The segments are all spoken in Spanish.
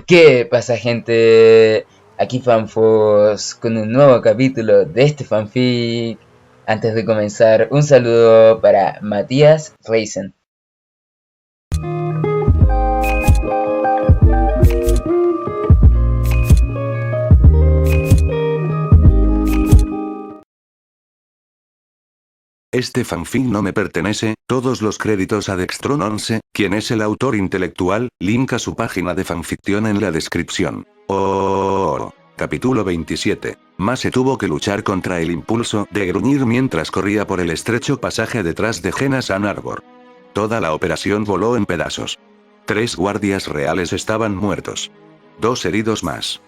¿Qué pasa, gente? Aquí Fanfos con un nuevo capítulo de este fanfic. Antes de comenzar, un saludo para Matías Reisen. Este fanfic no me pertenece, todos los créditos a Dextron 11, quien es el autor intelectual, link a su página de fanfiction en la descripción. Capítulo 27. Mase tuvo que luchar contra el impulso de gruñir mientras corría por el estrecho pasaje detrás de Genas Ann Arbor. Toda la operación voló en pedazos. 3 guardias reales estaban muertos. 2 heridos más.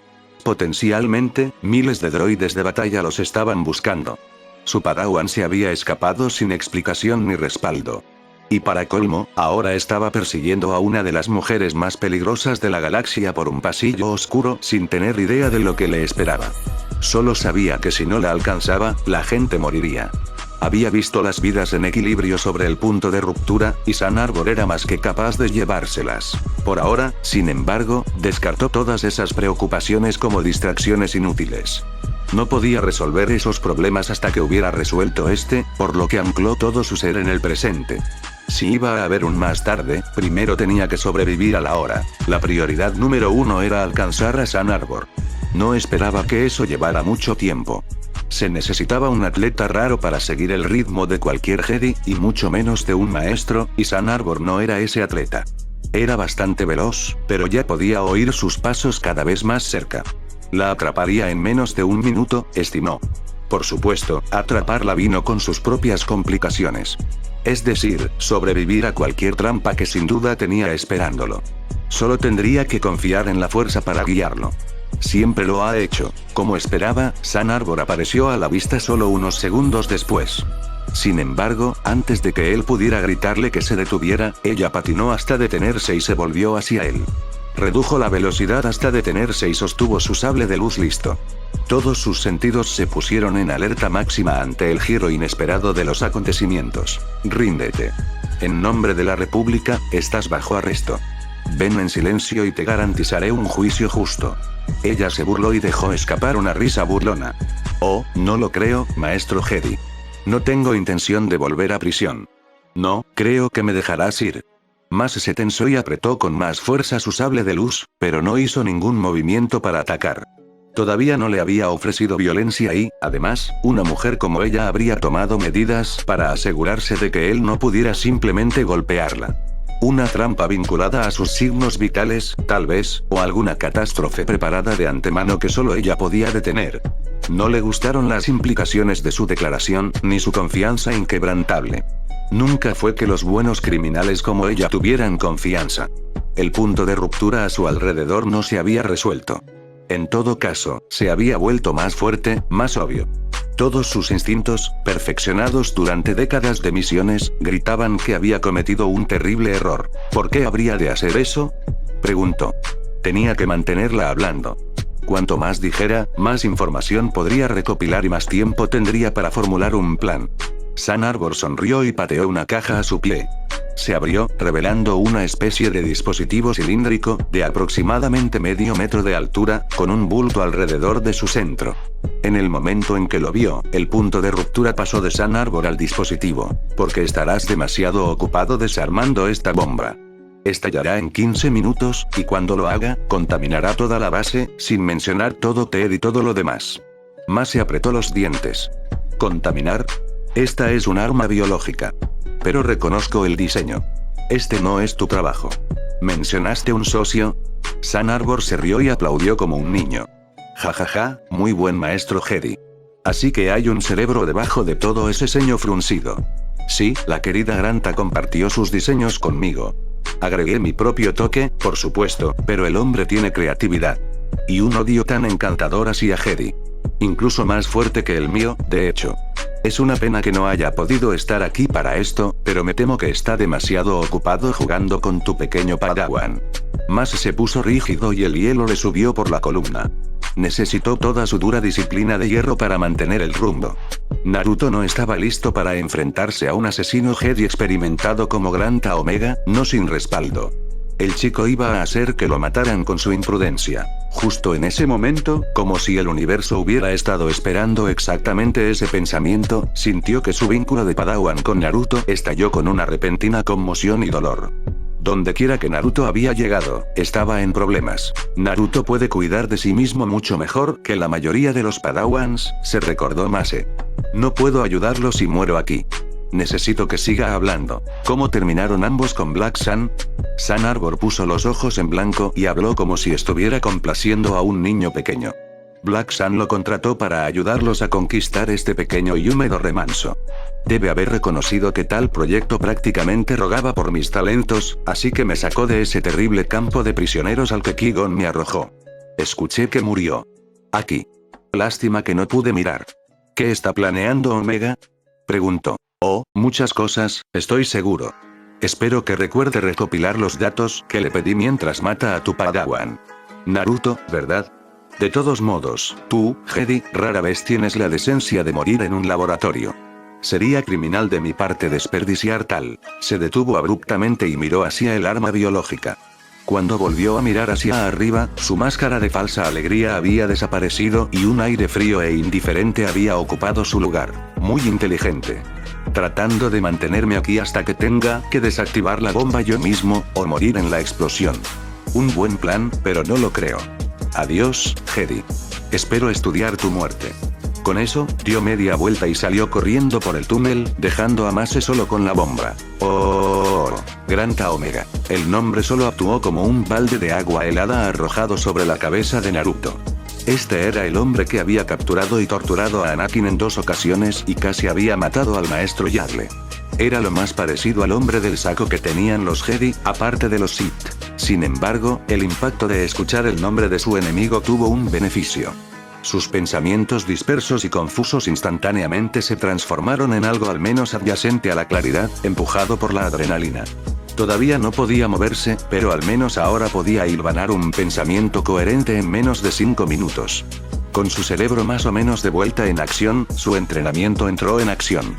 Potencialmente, miles de droides de batalla los estaban buscando. Su Padawan se había escapado sin explicación ni respaldo. Y para colmo, ahora estaba persiguiendo a una de las mujeres más peligrosas de la galaxia por un pasillo oscuro sin tener idea de lo que le esperaba. Solo sabía que si no la alcanzaba, la gente moriría. Había visto las vidas en equilibrio sobre el punto de ruptura, y Ann Arbor era más que capaz de llevárselas. Por ahora, sin embargo, descartó todas esas preocupaciones como distracciones inútiles. No podía resolver esos problemas hasta que hubiera resuelto este, por lo que ancló todo su ser en el presente. Si iba a haber un más tarde, primero tenía que sobrevivir a la hora. La prioridad número 1 era alcanzar a Ann Arbor. No esperaba que eso llevara mucho tiempo. Se necesitaba un atleta raro para seguir el ritmo de cualquier Jedi, y mucho menos de un maestro, y Ann Arbor no era ese atleta. Era bastante veloz, pero ya podía oír sus pasos cada vez más cerca. La atraparía en menos de un minuto, estimó. Por supuesto, atraparla vino con sus propias complicaciones. Es decir, sobrevivir a cualquier trampa que sin duda tenía esperándolo. Solo tendría que confiar en la fuerza para guiarlo. Siempre lo ha hecho. Como esperaba, Ann Arbor apareció a la vista solo unos segundos después. Sin embargo, antes de que él pudiera gritarle que se detuviera, ella patinó hasta detenerse y se volvió hacia él. Redujo la velocidad hasta detenerse y sostuvo su sable de luz listo. Todos sus sentidos se pusieron en alerta máxima ante el giro inesperado de los acontecimientos. Ríndete. En nombre de la República, estás bajo arresto. Ven en silencio y te garantizaré un juicio justo. Ella se burló y dejó escapar una risa burlona. Oh, no lo creo, maestro Jedi. No tengo intención de volver a prisión. No, creo que me dejarás ir. Mase se tensó y apretó con más fuerza su sable de luz, pero no hizo ningún movimiento para atacar. Todavía no le había ofrecido violencia y, además, una mujer como ella habría tomado medidas para asegurarse de que él no pudiera simplemente golpearla. Una trampa vinculada a sus signos vitales, tal vez, o alguna catástrofe preparada de antemano que solo ella podía detener. No le gustaron las implicaciones de su declaración, ni su confianza inquebrantable. Nunca fue que los buenos criminales como ella tuvieran confianza. El punto de ruptura a su alrededor no se había resuelto. En todo caso, se había vuelto más fuerte, más obvio. Todos sus instintos, perfeccionados durante décadas de misiones, gritaban que había cometido un terrible error. ¿Por qué habría de hacer eso?, preguntó. Tenía que mantenerla hablando. Cuanto más dijera, más información podría recopilar y más tiempo tendría para formular un plan. Ann Arbor sonrió y pateó una caja a su pie. Se abrió, revelando una especie de dispositivo cilíndrico, de aproximadamente medio metro de altura, con un bulto alrededor de su centro. En el momento en que lo vio, el punto de ruptura pasó de Ann Arbor al dispositivo. Porque estarás demasiado ocupado desarmando esta bomba. Estallará en 15 minutos, y cuando lo haga, contaminará toda la base, sin mencionar todo TED y todo lo demás. Mase apretó los dientes. ¿Contaminar? Esta es un arma biológica. Pero reconozco el diseño. Este no es tu trabajo. ¿Mencionaste un socio? Ann Arbor se rió y aplaudió como un niño. Jajaja, muy buen maestro Jedi. Así que hay un cerebro debajo de todo ese ceño fruncido. Sí, la querida Granta compartió sus diseños conmigo. Agregué mi propio toque, por supuesto, pero el hombre tiene creatividad. Y un odio tan encantador hacia Jedi. Incluso más fuerte que el mío, de hecho. Es una pena que no haya podido estar aquí para esto, pero me temo que está demasiado ocupado jugando con tu pequeño Padawan. Mase se puso rígido y el hielo le subió por la columna. Necesitó toda su dura disciplina de hierro para mantener el rumbo. Naruto no estaba listo para enfrentarse a un asesino Jedi experimentado como Granta Omega, no sin respaldo. El chico iba a hacer que lo mataran con su imprudencia. Justo en ese momento, como si el universo hubiera estado esperando exactamente ese pensamiento, sintió que su vínculo de Padawan con Naruto estalló con una repentina conmoción y dolor. Dondequiera que Naruto había llegado, estaba en problemas. Naruto puede cuidar de sí mismo mucho mejor que la mayoría de los Padawans, se recordó Mase. No puedo ayudarlo si muero aquí. Necesito que siga hablando. ¿Cómo terminaron ambos con Black Sun? Sun Arbor puso los ojos en blanco y habló como si estuviera complaciendo a un niño pequeño. Black Sun lo contrató para ayudarlos a conquistar este pequeño y húmedo remanso. Debe haber reconocido que tal proyecto prácticamente rogaba por mis talentos, así que me sacó de ese terrible campo de prisioneros al que Qui-Gon me arrojó. Escuché que murió. Aquí. Lástima que no pude mirar. ¿Qué está planeando Omega? Preguntó. Oh, muchas cosas, estoy seguro. Espero que recuerde recopilar los datos que le pedí mientras mata a tu Padawan. Naruto, ¿verdad? De todos modos, tú, Jedi, rara vez tienes la decencia de morir en un laboratorio. Sería criminal de mi parte desperdiciar tal. Se detuvo abruptamente y miró hacia el arma biológica. Cuando volvió a mirar hacia arriba, su máscara de falsa alegría había desaparecido y un aire frío e indiferente había ocupado su lugar. Muy inteligente. Tratando de mantenerme aquí hasta que tenga que desactivar la bomba yo mismo, o morir en la explosión. Un buen plan, pero no lo creo. Adiós, Jedi. Espero estudiar tu muerte. Con eso, dio media vuelta y salió corriendo por el túnel, dejando a Mase solo con la bomba. Oh, Granta Omega. El nombre solo actuó como un balde de agua helada arrojado sobre la cabeza de Naruto. Este era el hombre que había capturado y torturado a Anakin en 2 ocasiones y casi había matado al maestro Yagle. Era lo más parecido al hombre del saco que tenían los Jedi, aparte de los Sith. Sin embargo, el impacto de escuchar el nombre de su enemigo tuvo un beneficio. Sus pensamientos dispersos y confusos instantáneamente se transformaron en algo al menos adyacente a la claridad, empujado por la adrenalina. Todavía no podía moverse, pero al menos ahora podía hilvanar un pensamiento coherente en menos de 5 minutos. Con su cerebro más o menos de vuelta en acción, su entrenamiento entró en acción.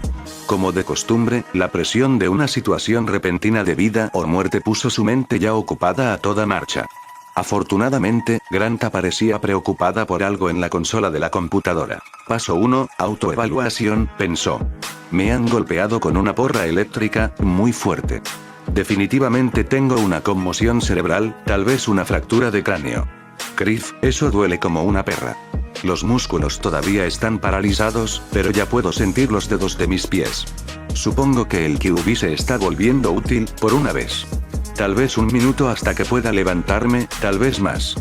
Como de costumbre, la presión de una situación repentina de vida o muerte puso su mente ya ocupada a toda marcha. Afortunadamente, Granta parecía preocupada por algo en la consola de la computadora. Paso 1, autoevaluación, pensó. Me han golpeado con una porra eléctrica, muy fuerte. Definitivamente tengo una conmoción cerebral, tal vez una fractura de cráneo. Kriff, eso duele como una perra. Los músculos todavía están paralizados, pero ya puedo sentir los dedos de mis pies. Supongo que el Kyuubi se está volviendo útil, por una vez. Tal vez un minuto hasta que pueda levantarme, tal vez más.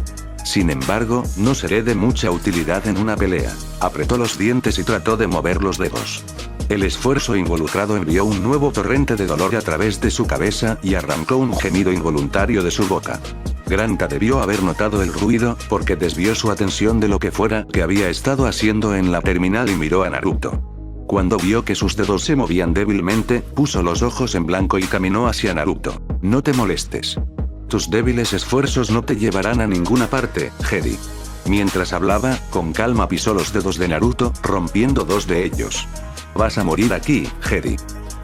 Sin embargo, no seré de mucha utilidad en una pelea. Apretó los dientes y trató de mover los dedos. El esfuerzo involucrado envió un nuevo torrente de dolor a través de su cabeza y arrancó un gemido involuntario de su boca. Granta debió haber notado el ruido, porque desvió su atención de lo que fuera que había estado haciendo en la terminal y miró a Naruto. Cuando vio que sus dedos se movían débilmente, puso los ojos en blanco y caminó hacia Naruto. No te molestes. Tus débiles esfuerzos no te llevarán a ninguna parte, Jedi. Mientras hablaba, con calma pisó los dedos de Naruto, rompiendo 2 de ellos. Vas a morir aquí, Jedi.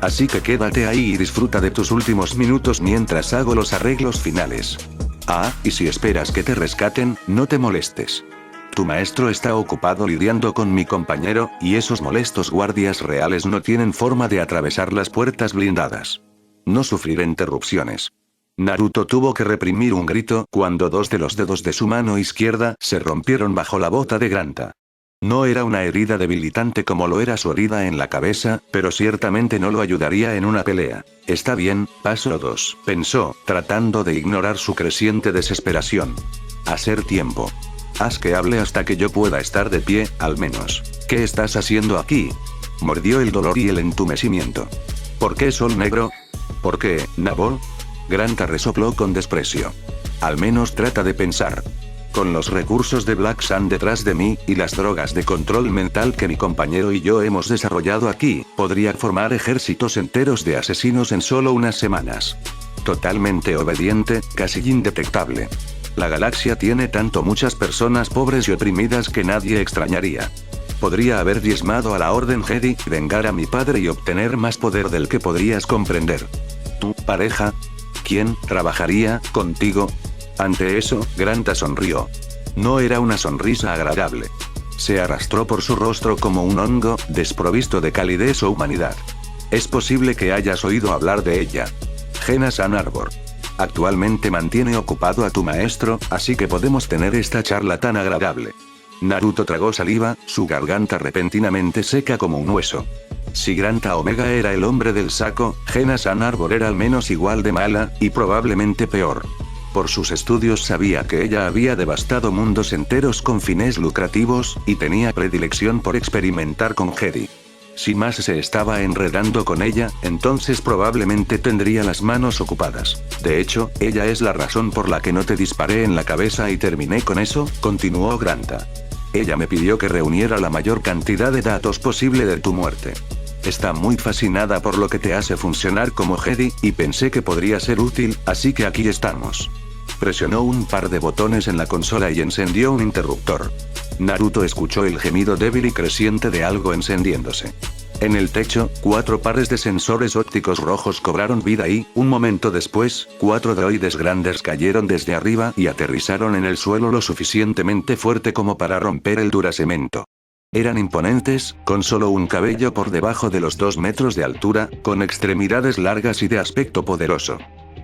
Así que quédate ahí y disfruta de tus últimos minutos mientras hago los arreglos finales. Ah, y si esperas que te rescaten, no te molestes. Tu maestro está ocupado lidiando con mi compañero, y esos molestos guardias reales no tienen forma de atravesar las puertas blindadas. No sufriré interrupciones. Naruto tuvo que reprimir un grito cuando 2 de los dedos de su mano izquierda se rompieron bajo la bota de Granta. No era una herida debilitante como lo era su herida en la cabeza, pero ciertamente no lo ayudaría en una pelea. Está bien, paso 2, pensó, tratando de ignorar su creciente desesperación. Hacer tiempo. Haz que hable hasta que yo pueda estar de pie, al menos. ¿Qué estás haciendo aquí? Mordió el dolor y el entumecimiento. ¿Por qué sol negro? ¿Por qué, Nabol? Granta resopló con desprecio. Al menos trata de pensar. Con los recursos de Black Sun detrás de mí, y las drogas de control mental que mi compañero y yo hemos desarrollado aquí, podría formar ejércitos enteros de asesinos en solo unas semanas. Totalmente obediente, casi indetectable. La galaxia tiene tanto muchas personas pobres y oprimidas que nadie extrañaría. Podría haber diezmado a la Orden Jedi, vengar a mi padre y obtener más poder del que podrías comprender. Tu pareja. ¿Quién trabajaría contigo? Ante eso, Granta sonrió. No era una sonrisa agradable. Se arrastró por su rostro como un hongo, desprovisto de calidez o humanidad. Es posible que hayas oído hablar de ella. Gena San Arbor. Actualmente mantiene ocupado a tu maestro, así que podemos tener esta charla tan agradable. Naruto tragó saliva, su garganta repentinamente seca como un hueso. Si Granta Omega era el hombre del saco, Gena San Arbor era al menos igual de mala, y probablemente peor. Por sus estudios sabía que ella había devastado mundos enteros con fines lucrativos, y tenía predilección por experimentar con Jedi. Si más se estaba enredando con ella, entonces probablemente tendría las manos ocupadas. De hecho, ella es la razón por la que no te disparé en la cabeza y terminé con eso, continuó Granta. Ella me pidió que reuniera la mayor cantidad de datos posible de tu muerte. Está muy fascinada por lo que te hace funcionar como Jedi, y pensé que podría ser útil, así que aquí estamos. Presionó un par de botones en la consola y encendió un interruptor. Naruto escuchó el gemido débil y creciente de algo encendiéndose. En el techo, 4 pares de sensores ópticos rojos cobraron vida y, un momento después, 4 droides grandes cayeron desde arriba y aterrizaron en el suelo lo suficientemente fuerte como para romper el duracemento. Eran imponentes, con solo un cabello por debajo de los 2 metros de altura, con extremidades largas y de aspecto poderoso.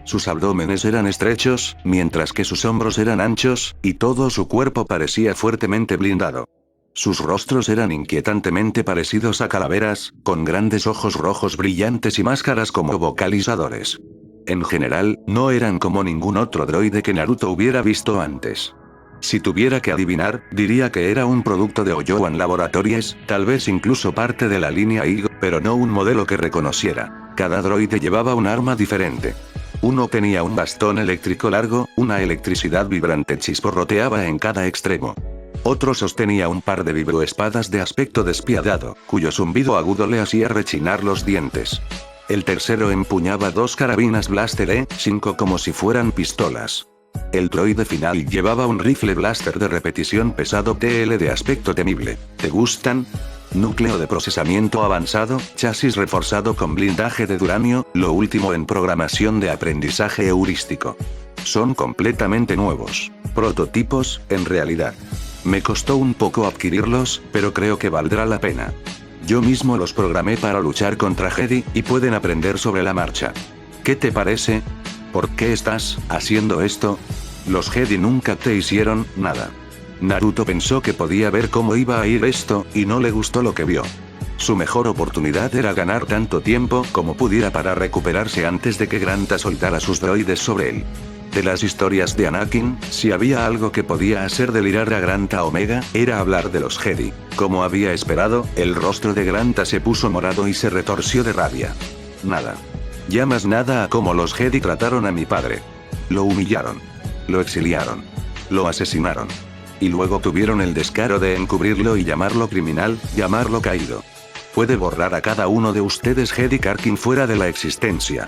Sus abdómenes eran estrechos, mientras que sus hombros eran anchos, y todo su cuerpo parecía fuertemente blindado. Sus rostros eran inquietantemente parecidos a calaveras, con grandes ojos rojos brillantes y máscaras como vocalizadores. En general, no eran como ningún otro droide que Naruto hubiera visto antes. Si tuviera que adivinar, diría que era un producto de Oyoan Laboratories, tal vez incluso parte de la línea Igo, pero no un modelo que reconociera. Cada droide llevaba un arma diferente. Uno tenía un bastón eléctrico largo, una electricidad vibrante chisporroteaba en cada extremo. Otro sostenía un par de vibroespadas de aspecto despiadado, cuyo zumbido agudo le hacía rechinar los dientes. El tercero empuñaba 2 carabinas Blaster E5 como si fueran pistolas. El droide final llevaba un rifle blaster de repetición pesado TL de aspecto temible. ¿Te gustan? Núcleo de procesamiento avanzado, chasis reforzado con blindaje de duranio, lo último en programación de aprendizaje heurístico. Son completamente nuevos. Prototipos, en realidad. Me costó un poco adquirirlos, pero creo que valdrá la pena. Yo mismo los programé para luchar contra Jedi, y pueden aprender sobre la marcha. ¿Qué te parece? ¿Por qué estás haciendo esto? Los Jedi nunca te hicieron nada. Naruto pensó que podía ver cómo iba a ir esto, y no le gustó lo que vio. Su mejor oportunidad era ganar tanto tiempo como pudiera para recuperarse antes de que Granta soltara sus droides sobre él. De las historias de Anakin, si había algo que podía hacer delirar a Granta Omega, era hablar de los Jedi. Como había esperado, el rostro de Granta se puso morado y se retorció de rabia. Nada. Llamas nada a cómo los Jedi trataron a mi padre. Lo humillaron. Lo exiliaron. Lo asesinaron. Y luego tuvieron el descaro de encubrirlo y llamarlo criminal, llamarlo caído. Puede borrar a cada uno de ustedes Jedi Karkin fuera de la existencia.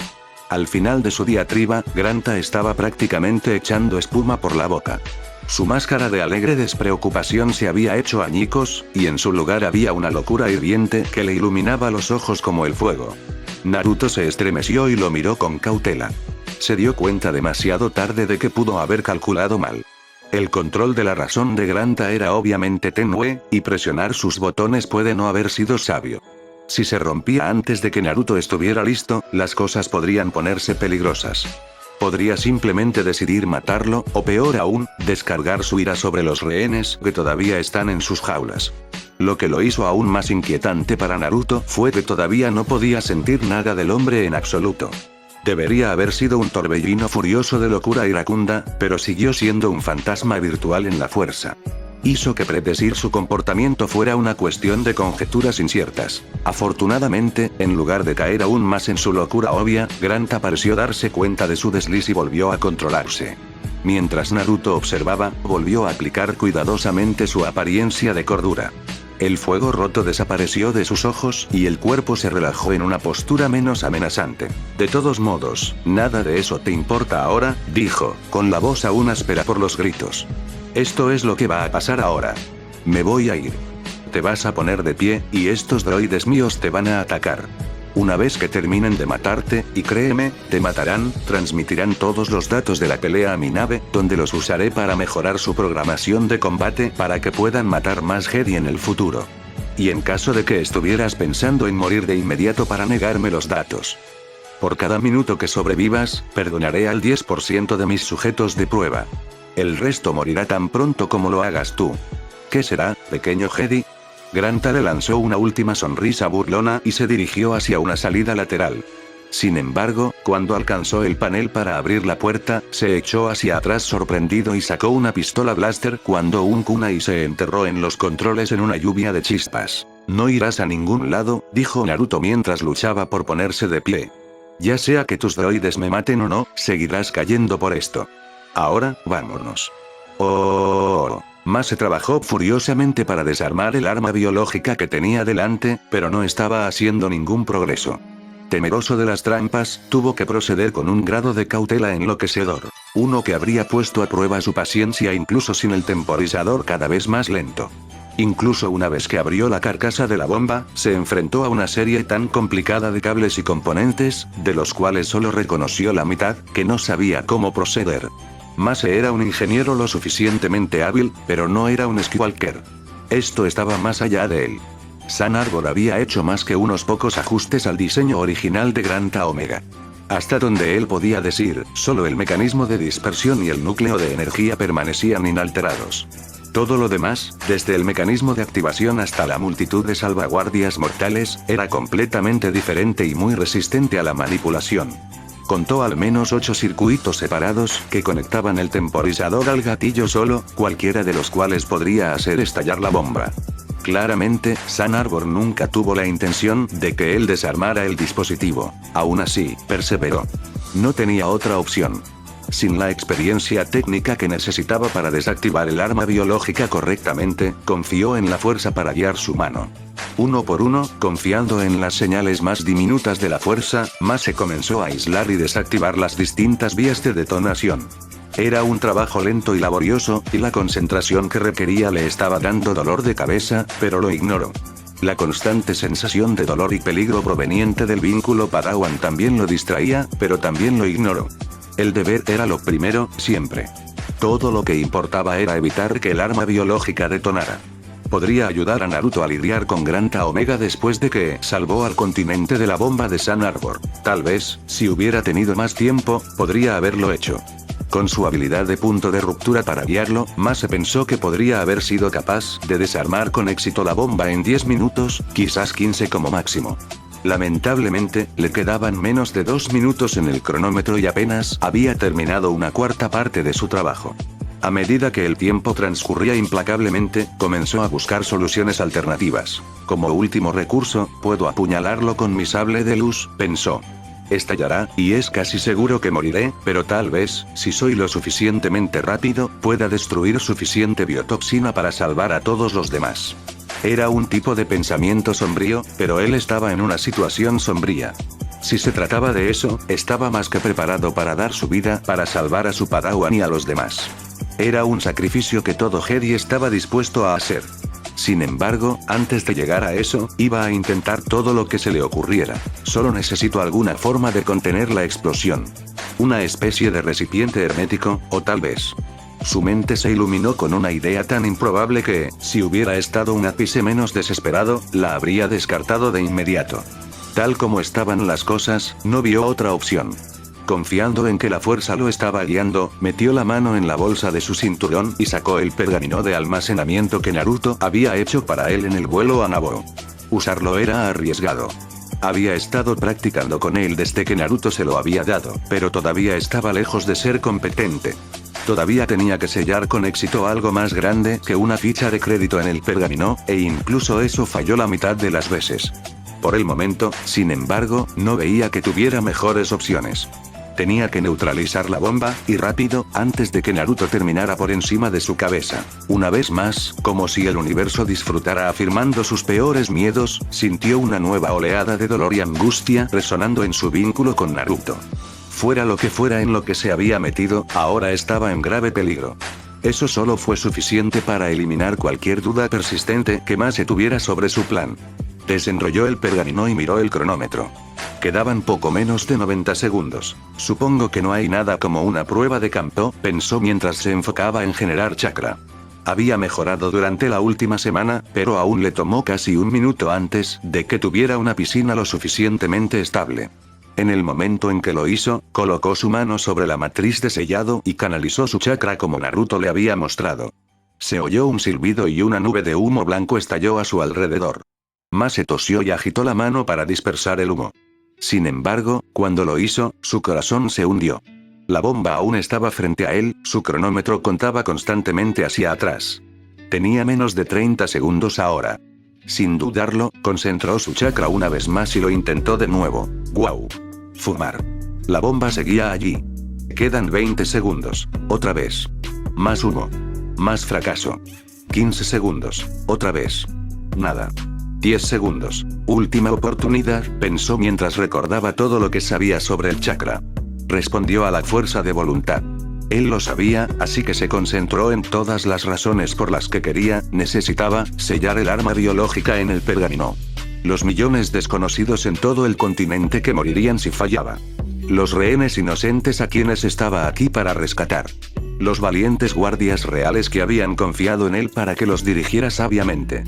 Al final de su diatriba, Granta estaba prácticamente echando espuma por la boca. Su máscara de alegre despreocupación se había hecho añicos, y en su lugar había una locura hirviente que le iluminaba los ojos como el fuego. Naruto se estremeció y lo miró con cautela. Se dio cuenta demasiado tarde de que pudo haber calculado mal. El control de la razón de Granta era obviamente tenue, y presionar sus botones puede no haber sido sabio. Si se rompía antes de que Naruto estuviera listo, las cosas podrían ponerse peligrosas. Podría simplemente decidir matarlo, o peor aún, descargar su ira sobre los rehenes que todavía están en sus jaulas. Lo que lo hizo aún más inquietante para Naruto fue que todavía no podía sentir nada del hombre en absoluto. Debería haber sido un torbellino furioso de locura iracunda, pero siguió siendo un fantasma virtual en la fuerza. Hizo que predecir su comportamiento fuera una cuestión de conjeturas inciertas. Afortunadamente, en lugar de caer aún más en su locura obvia, Granta pareció darse cuenta de su desliz y volvió a controlarse. Mientras Naruto observaba, volvió a aplicar cuidadosamente su apariencia de cordura. El fuego roto desapareció de sus ojos y el cuerpo se relajó en una postura menos amenazante. De todos modos, nada de eso te importa ahora, dijo, con la voz aún áspera por los gritos. Esto es lo que va a pasar ahora. Me voy a ir. Te vas a poner de pie, y estos droides míos te van a atacar. Una vez que terminen de matarte, y créeme, te matarán, transmitirán todos los datos de la pelea a mi nave, donde los usaré para mejorar su programación de combate para que puedan matar más Jedi en el futuro. Y en caso de que estuvieras pensando en morir de inmediato para negarme los datos. Por cada minuto que sobrevivas, perdonaré al 10% de mis sujetos de prueba. El resto morirá tan pronto como lo hagas tú. ¿Qué será, pequeño Jedi? Granta le lanzó una última sonrisa burlona y se dirigió hacia una salida lateral. Sin embargo, cuando alcanzó el panel para abrir la puerta, se echó hacia atrás sorprendido y sacó una pistola blaster cuando un kunai se enterró en los controles en una lluvia de chispas. No irás a ningún lado, dijo Naruto mientras luchaba por ponerse de pie. Ya sea que tus droides me maten o no, seguirás cayendo por esto. Ahora, vámonos. Mase trabajó furiosamente para desarmar el arma biológica que tenía delante, pero no estaba haciendo ningún progreso. Temeroso de las trampas, tuvo que proceder con un grado de cautela enloquecedor. Uno que habría puesto a prueba su paciencia incluso sin el temporizador cada vez más lento. Incluso una vez que abrió la carcasa de la bomba, se enfrentó a una serie tan complicada de cables y componentes, de los cuales solo reconoció la mitad, que no sabía cómo proceder. Mase era un ingeniero lo suficientemente hábil, pero no era un Skywalker. Esto estaba más allá de él. San Arbor había hecho más que unos pocos ajustes al diseño original de Granta Omega. Hasta donde él podía decir, solo el mecanismo de dispersión y el núcleo de energía permanecían inalterados. Todo lo demás, desde el mecanismo de activación hasta la multitud de salvaguardias mortales, era completamente diferente y muy resistente a la manipulación. Contó al menos 8 circuitos separados que conectaban el temporizador al gatillo solo, cualquiera de los cuales podría hacer estallar la bomba. Claramente, San Arbor nunca tuvo la intención de que él desarmara el dispositivo. Aún así, perseveró. No tenía otra opción. Sin la experiencia técnica que necesitaba para desactivar el arma biológica correctamente, confió en la fuerza para guiar su mano. Uno por uno, confiando en las señales más diminutas de la fuerza, Mase comenzó a aislar y desactivar las distintas vías de detonación. Era un trabajo lento y laborioso, y la concentración que requería le estaba dando dolor de cabeza, pero lo ignoró. La constante sensación de dolor y peligro proveniente del vínculo Padawan también lo distraía, pero también lo ignoró. El deber era lo primero, siempre. Todo lo que importaba era evitar que el arma biológica detonara. Podría ayudar a Naruto a lidiar con Granta Omega después de que salvó al continente de la bomba de San Arbor. Tal vez, si hubiera tenido más tiempo, podría haberlo hecho. Con su habilidad de punto de ruptura para guiarlo, Mase pensó que podría haber sido capaz de desarmar con éxito la bomba en 10 minutos, quizás 15 como máximo. Lamentablemente, le quedaban menos de 2 minutos en el cronómetro y apenas había terminado una cuarta parte de su trabajo. A medida que el tiempo transcurría implacablemente, comenzó a buscar soluciones alternativas. Como último recurso, puedo apuñalarlo con mi sable de luz, pensó. Estallará, y es casi seguro que moriré, pero tal vez, si soy lo suficientemente rápido, pueda destruir suficiente biotoxina para salvar a todos los demás. Era un tipo de pensamiento sombrío, pero él estaba en una situación sombría. Si se trataba de eso, estaba más que preparado para dar su vida para salvar a su Padawan y a los demás. Era un sacrificio que todo Jedi estaba dispuesto a hacer. Sin embargo, antes de llegar a eso, iba a intentar todo lo que se le ocurriera. Solo necesito alguna forma de contener la explosión. Una especie de recipiente hermético, o tal vez. Su mente se iluminó con una idea tan improbable que, si hubiera estado un ápice menos desesperado, la habría descartado de inmediato. Tal como estaban las cosas, no vio otra opción. Confiando en que la fuerza lo estaba guiando, metió la mano en la bolsa de su cinturón y sacó el pergamino de almacenamiento que Naruto había hecho para él en el vuelo a Naboo. Usarlo era arriesgado. Había estado practicando con él desde que Naruto se lo había dado, pero todavía estaba lejos de ser competente. Todavía tenía que sellar con éxito algo más grande que una ficha de crédito en el pergamino, e incluso eso falló la mitad de las veces. Por el momento, sin embargo, no veía que tuviera mejores opciones. Tenía que neutralizar la bomba, y rápido, antes de que Naruto terminara por encima de su cabeza. Una vez más, como si el universo disfrutara afirmando sus peores miedos, sintió una nueva oleada de dolor y angustia resonando en su vínculo con Naruto. Fuera lo que fuera en lo que se había metido, ahora estaba en grave peligro. Eso solo fue suficiente para eliminar cualquier duda persistente que Mase tuviera sobre su plan. Desenrolló el pergamino y miró el cronómetro. Quedaban poco menos de 90 segundos. Supongo que no hay nada como una prueba de campo, pensó mientras se enfocaba en generar chakra. Había mejorado durante la última semana, pero aún le tomó casi un minuto antes de que tuviera una piscina lo suficientemente estable. En el momento en que lo hizo, colocó su mano sobre la matriz de sellado y canalizó su chakra como Naruto le había mostrado. Se oyó un silbido y una nube de humo blanco estalló a su alrededor. Mase tosió y agitó la mano para dispersar el humo. Sin embargo, cuando lo hizo, su corazón se hundió. La bomba aún estaba frente a él, su cronómetro contaba constantemente hacia atrás. Tenía menos de 30 segundos ahora. Sin dudarlo, concentró su chakra una vez más y lo intentó de nuevo. ¡Guau! Fumar. La bomba seguía allí. Quedan 20 segundos. Otra vez. Más humo. Más fracaso. 15 segundos. Otra vez. Nada. 10 segundos. Última oportunidad, pensó mientras recordaba todo lo que sabía sobre el chakra. Respondió a la fuerza de voluntad. Él lo sabía, así que se concentró en todas las razones por las que necesitaba, sellar el arma biológica en el pergamino. Los millones desconocidos en todo el continente que morirían si fallaba. Los rehenes inocentes a quienes estaba aquí para rescatar. Los valientes guardias reales que habían confiado en él para que los dirigiera sabiamente.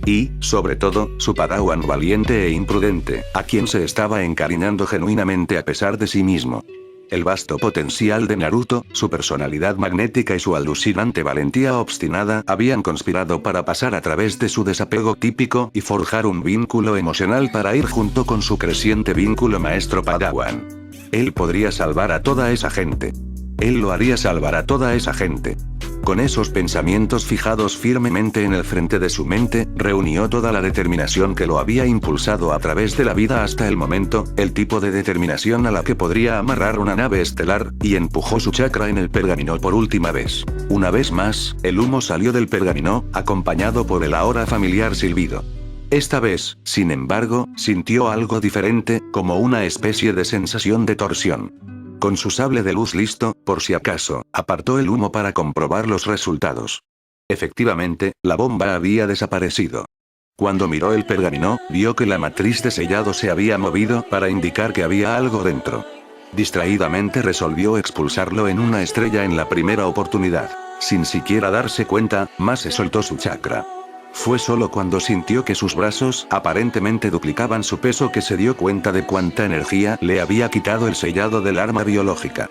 Y, sobre todo, su padawan valiente e imprudente, a quien se estaba encariñando genuinamente a pesar de sí mismo. El vasto potencial de Naruto, su personalidad magnética y su alucinante valentía obstinada habían conspirado para pasar a través de su desapego típico y forjar un vínculo emocional para ir junto con su creciente vínculo maestro-padawan. Él podría salvar a toda esa gente. Él lo haría salvar a toda esa gente. Con esos pensamientos fijados firmemente en el frente de su mente, reunió toda la determinación que lo había impulsado a través de la vida hasta el momento, el tipo de determinación a la que podría amarrar una nave estelar, y empujó su chakra en el pergamino por última vez. Una vez más, el humo salió del pergamino, acompañado por el ahora familiar silbido. Esta vez, sin embargo, sintió algo diferente, como una especie de sensación de torsión. Con su sable de luz listo, por si acaso, apartó el humo para comprobar los resultados. Efectivamente, la bomba había desaparecido. Cuando miró el pergamino, vio que la matriz de sellado se había movido para indicar que había algo dentro. Distraídamente resolvió expulsarlo en una estrella en la primera oportunidad. Sin siquiera darse cuenta, Mase soltó su chakra. Fue solo cuando sintió que sus brazos aparentemente duplicaban su peso que se dio cuenta de cuánta energía le había quitado el sellado del arma biológica.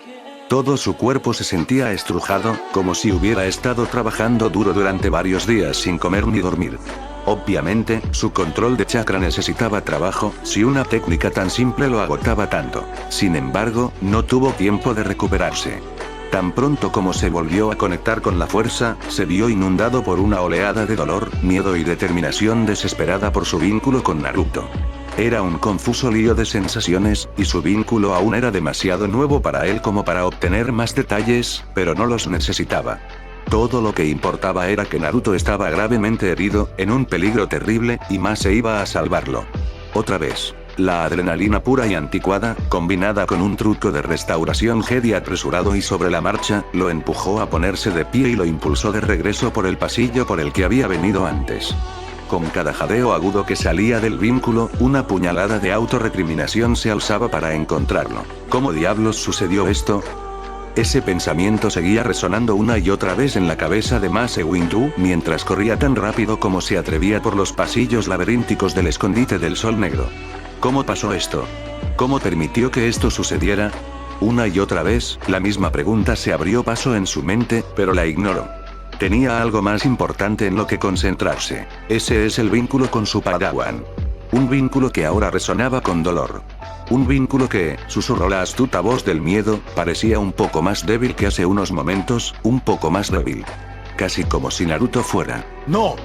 Todo su cuerpo se sentía estrujado, como si hubiera estado trabajando duro durante varios días sin comer ni dormir. Obviamente, su control de chakra necesitaba trabajo, si una técnica tan simple lo agotaba tanto. Sin embargo, no tuvo tiempo de recuperarse. Tan pronto como se volvió a conectar con la fuerza, se vio inundado por una oleada de dolor, miedo y determinación desesperada por su vínculo con Naruto. Era un confuso lío de sensaciones, y su vínculo aún era demasiado nuevo para él como para obtener más detalles, pero no los necesitaba. Todo lo que importaba era que Naruto estaba gravemente herido, en un peligro terrible, y Mase iba a salvarlo. Otra vez. La adrenalina pura y anticuada, combinada con un truco de restauración Jedi apresurado y sobre la marcha, lo empujó a ponerse de pie y lo impulsó de regreso por el pasillo por el que había venido antes. Con cada jadeo agudo que salía del vínculo, una puñalada de autorrecriminación se alzaba para encontrarlo. ¿Cómo diablos sucedió esto? Ese pensamiento seguía resonando una y otra vez en la cabeza de Mase Windu, mientras corría tan rápido como se atrevía por los pasillos laberínticos del escondite del Sol Negro. ¿Cómo pasó esto? ¿Cómo permitió que esto sucediera? Una y otra vez, la misma pregunta se abrió paso en su mente, pero la ignoró. Tenía algo más importante en lo que concentrarse. Ese es el vínculo con su padawan. Un vínculo que ahora resonaba con dolor. Un vínculo que, susurró la astuta voz del miedo, parecía un poco más débil que hace unos momentos, un poco más débil. Casi como si Naruto fuera. ¡No!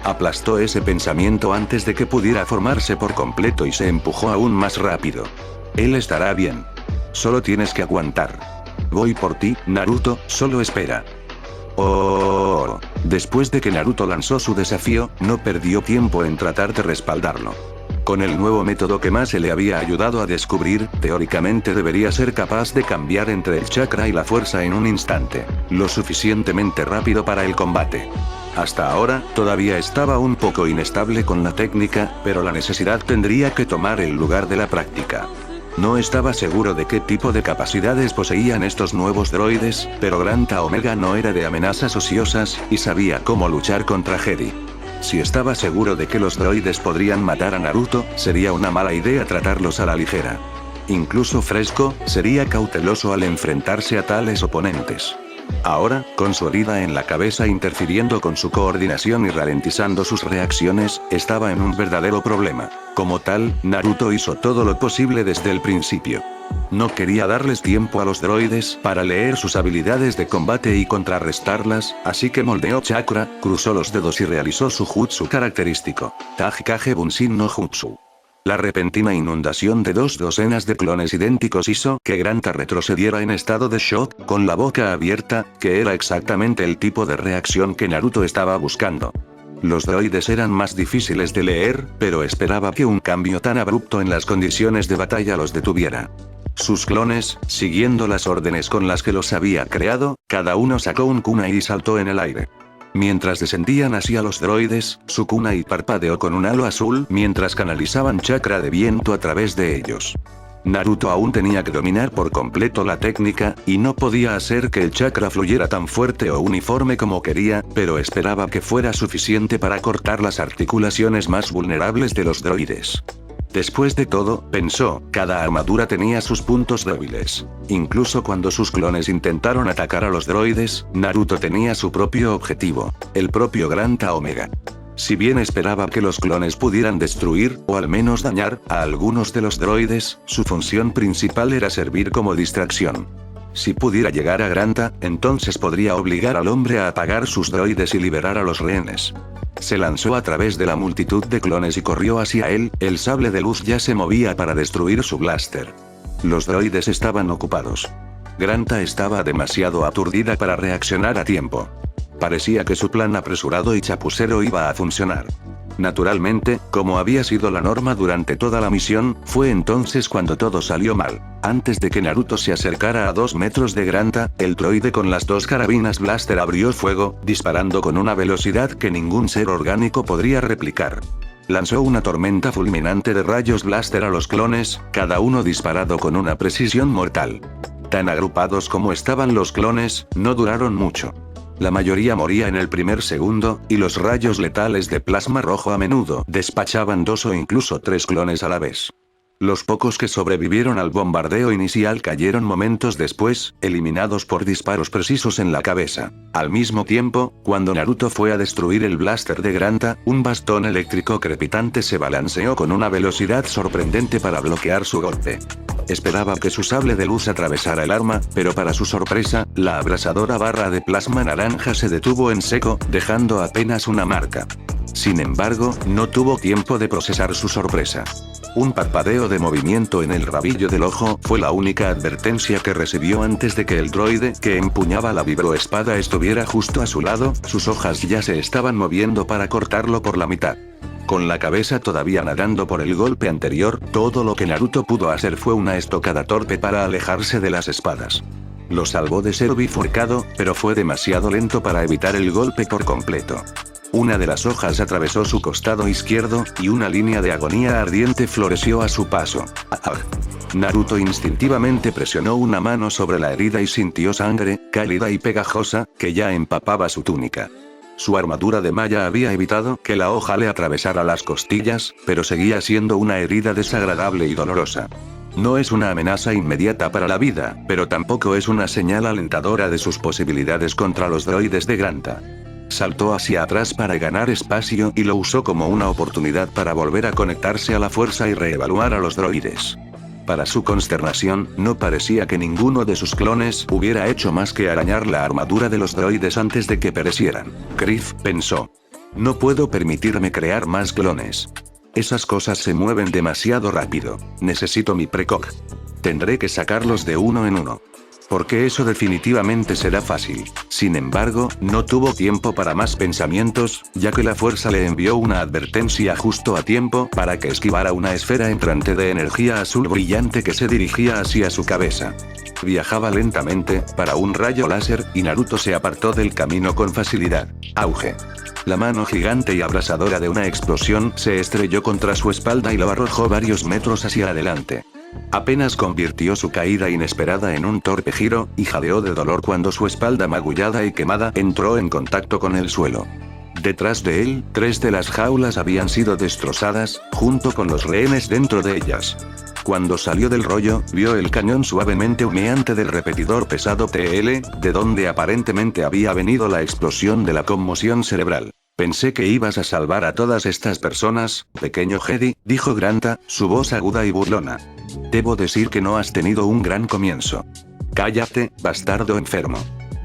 Aplastó ese pensamiento antes de que pudiera formarse por completo y se empujó aún más rápido. Él estará bien. Solo tienes que aguantar. Voy por ti, Naruto, solo espera. Oh. Después de que Naruto lanzó su desafío, no perdió tiempo en tratar de respaldarlo. Con el nuevo método que Mase le había ayudado a descubrir, teóricamente debería ser capaz de cambiar entre el chakra y la fuerza en un instante. Lo suficientemente rápido para el combate. Hasta ahora, todavía estaba un poco inestable con la técnica, pero la necesidad tendría que tomar el lugar de la práctica. No estaba seguro de qué tipo de capacidades poseían estos nuevos droides, pero Granta Omega no era de amenazas ociosas, y sabía cómo luchar contra Jedi. Si estaba seguro de que los droides podrían matar a Naruto, sería una mala idea tratarlos a la ligera. Incluso Fresco, sería cauteloso al enfrentarse a tales oponentes. Ahora, con su herida en la cabeza interfiriendo con su coordinación y ralentizando sus reacciones, estaba en un verdadero problema. Como tal, Naruto hizo todo lo posible desde el principio. No quería darles tiempo a los droides para leer sus habilidades de combate y contrarrestarlas, así que moldeó chakra, cruzó los dedos y realizó su jutsu característico, Tajikage Bunshin no Jutsu. La repentina inundación de 2 docenas de clones idénticos hizo que Granta retrocediera en estado de shock, con la boca abierta, que era exactamente el tipo de reacción que Naruto estaba buscando. Los droides eran más difíciles de leer, pero esperaba que un cambio tan abrupto en las condiciones de batalla los detuviera. Sus clones, siguiendo las órdenes con las que los había creado, cada uno sacó un kunai y saltó en el aire. Mientras descendían hacia los droides, su kunai parpadeó con un halo azul mientras canalizaban chakra de viento a través de ellos. Naruto aún tenía que dominar por completo la técnica, y no podía hacer que el chakra fluyera tan fuerte o uniforme como quería, pero esperaba que fuera suficiente para cortar las articulaciones más vulnerables de los droides. Después de todo, pensó, cada armadura tenía sus puntos débiles. Incluso cuando sus clones intentaron atacar a los droides, Naruto tenía su propio objetivo, el propio Granta Omega. Si bien esperaba que los clones pudieran destruir, o al menos dañar, a algunos de los droides, su función principal era servir como distracción. Si pudiera llegar a Granta, entonces podría obligar al hombre a apagar sus droides y liberar a los rehenes. Se lanzó a través de la multitud de clones y corrió hacia él, el sable de luz ya se movía para destruir su blaster. Los droides estaban ocupados. Granta estaba demasiado aturdida para reaccionar a tiempo. Parecía que su plan apresurado y chapucero iba a funcionar. Naturalmente, como había sido la norma durante toda la misión, fue entonces cuando todo salió mal. Antes de que Naruto se acercara a 2 metros de Granta, el droide con las 2 carabinas blaster abrió fuego, disparando con una velocidad que ningún ser orgánico podría replicar. Lanzó una tormenta fulminante de rayos blaster a los clones, cada uno disparado con una precisión mortal. Tan agrupados como estaban los clones, no duraron mucho. La mayoría moría en el primer segundo, y los rayos letales de plasma rojo a menudo despachaban 2 o incluso 3 clones a la vez. Los pocos que sobrevivieron al bombardeo inicial cayeron momentos después, eliminados por disparos precisos en la cabeza. Al mismo tiempo, cuando Naruto fue a destruir el blaster de Granta, un bastón eléctrico crepitante se balanceó con una velocidad sorprendente para bloquear su golpe. Esperaba que su sable de luz atravesara el arma, pero para su sorpresa, la abrasadora barra de plasma naranja se detuvo en seco, dejando apenas una marca. Sin embargo, no tuvo tiempo de procesar su sorpresa. Un parpadeo de movimiento en el rabillo del ojo fue la única advertencia que recibió antes de que el droide que empuñaba la vibroespada estuviera justo a su lado, sus hojas ya se estaban moviendo para cortarlo por la mitad. Con la cabeza todavía nadando por el golpe anterior, todo lo que Naruto pudo hacer fue una estocada torpe para alejarse de las espadas. Lo salvó de ser bifurcado, pero fue demasiado lento para evitar el golpe por completo. Una de las hojas atravesó su costado izquierdo, y una línea de agonía ardiente floreció a su paso. Naruto instintivamente presionó una mano sobre la herida y sintió sangre, cálida y pegajosa, que ya empapaba su túnica. Su armadura de malla había evitado que la hoja le atravesara las costillas, pero seguía siendo una herida desagradable y dolorosa. No es una amenaza inmediata para la vida, pero tampoco es una señal alentadora de sus posibilidades contra los droides de Granta. Saltó hacia atrás para ganar espacio y lo usó como una oportunidad para volver a conectarse a la fuerza y reevaluar a los droides. Para su consternación, no parecía que ninguno de sus clones hubiera hecho más que arañar la armadura de los droides antes de que perecieran. Griff pensó. No puedo permitirme crear más clones. Esas cosas se mueven demasiado rápido. Necesito mi precog. Tendré que sacarlos de uno en uno. porque eso definitivamente será fácil. Sin embargo, no tuvo tiempo para más pensamientos, ya que la fuerza le envió una advertencia justo a tiempo para que esquivara una esfera entrante de energía azul brillante que se dirigía hacia su cabeza. Viajaba lentamente, para un rayo láser, y Naruto se apartó del camino con facilidad. Auge. La mano gigante y abrasadora de una explosión se estrelló contra su espalda y lo arrojó varios metros hacia adelante. Apenas convirtió su caída inesperada en un torpe giro, y jadeó de dolor cuando su espalda magullada y quemada entró en contacto con el suelo. Detrás de él, 3 de las jaulas habían sido destrozadas, junto con los rehenes dentro de ellas. Cuando salió del rollo, vio el cañón suavemente humeante del repetidor pesado TL, de donde aparentemente había venido la explosión de la conmoción cerebral. Pensé que ibas a salvar a todas estas personas, pequeño Jedi, dijo Granta, su voz aguda y burlona. Debo decir que no has tenido un gran comienzo. Cállate, bastardo enfermo.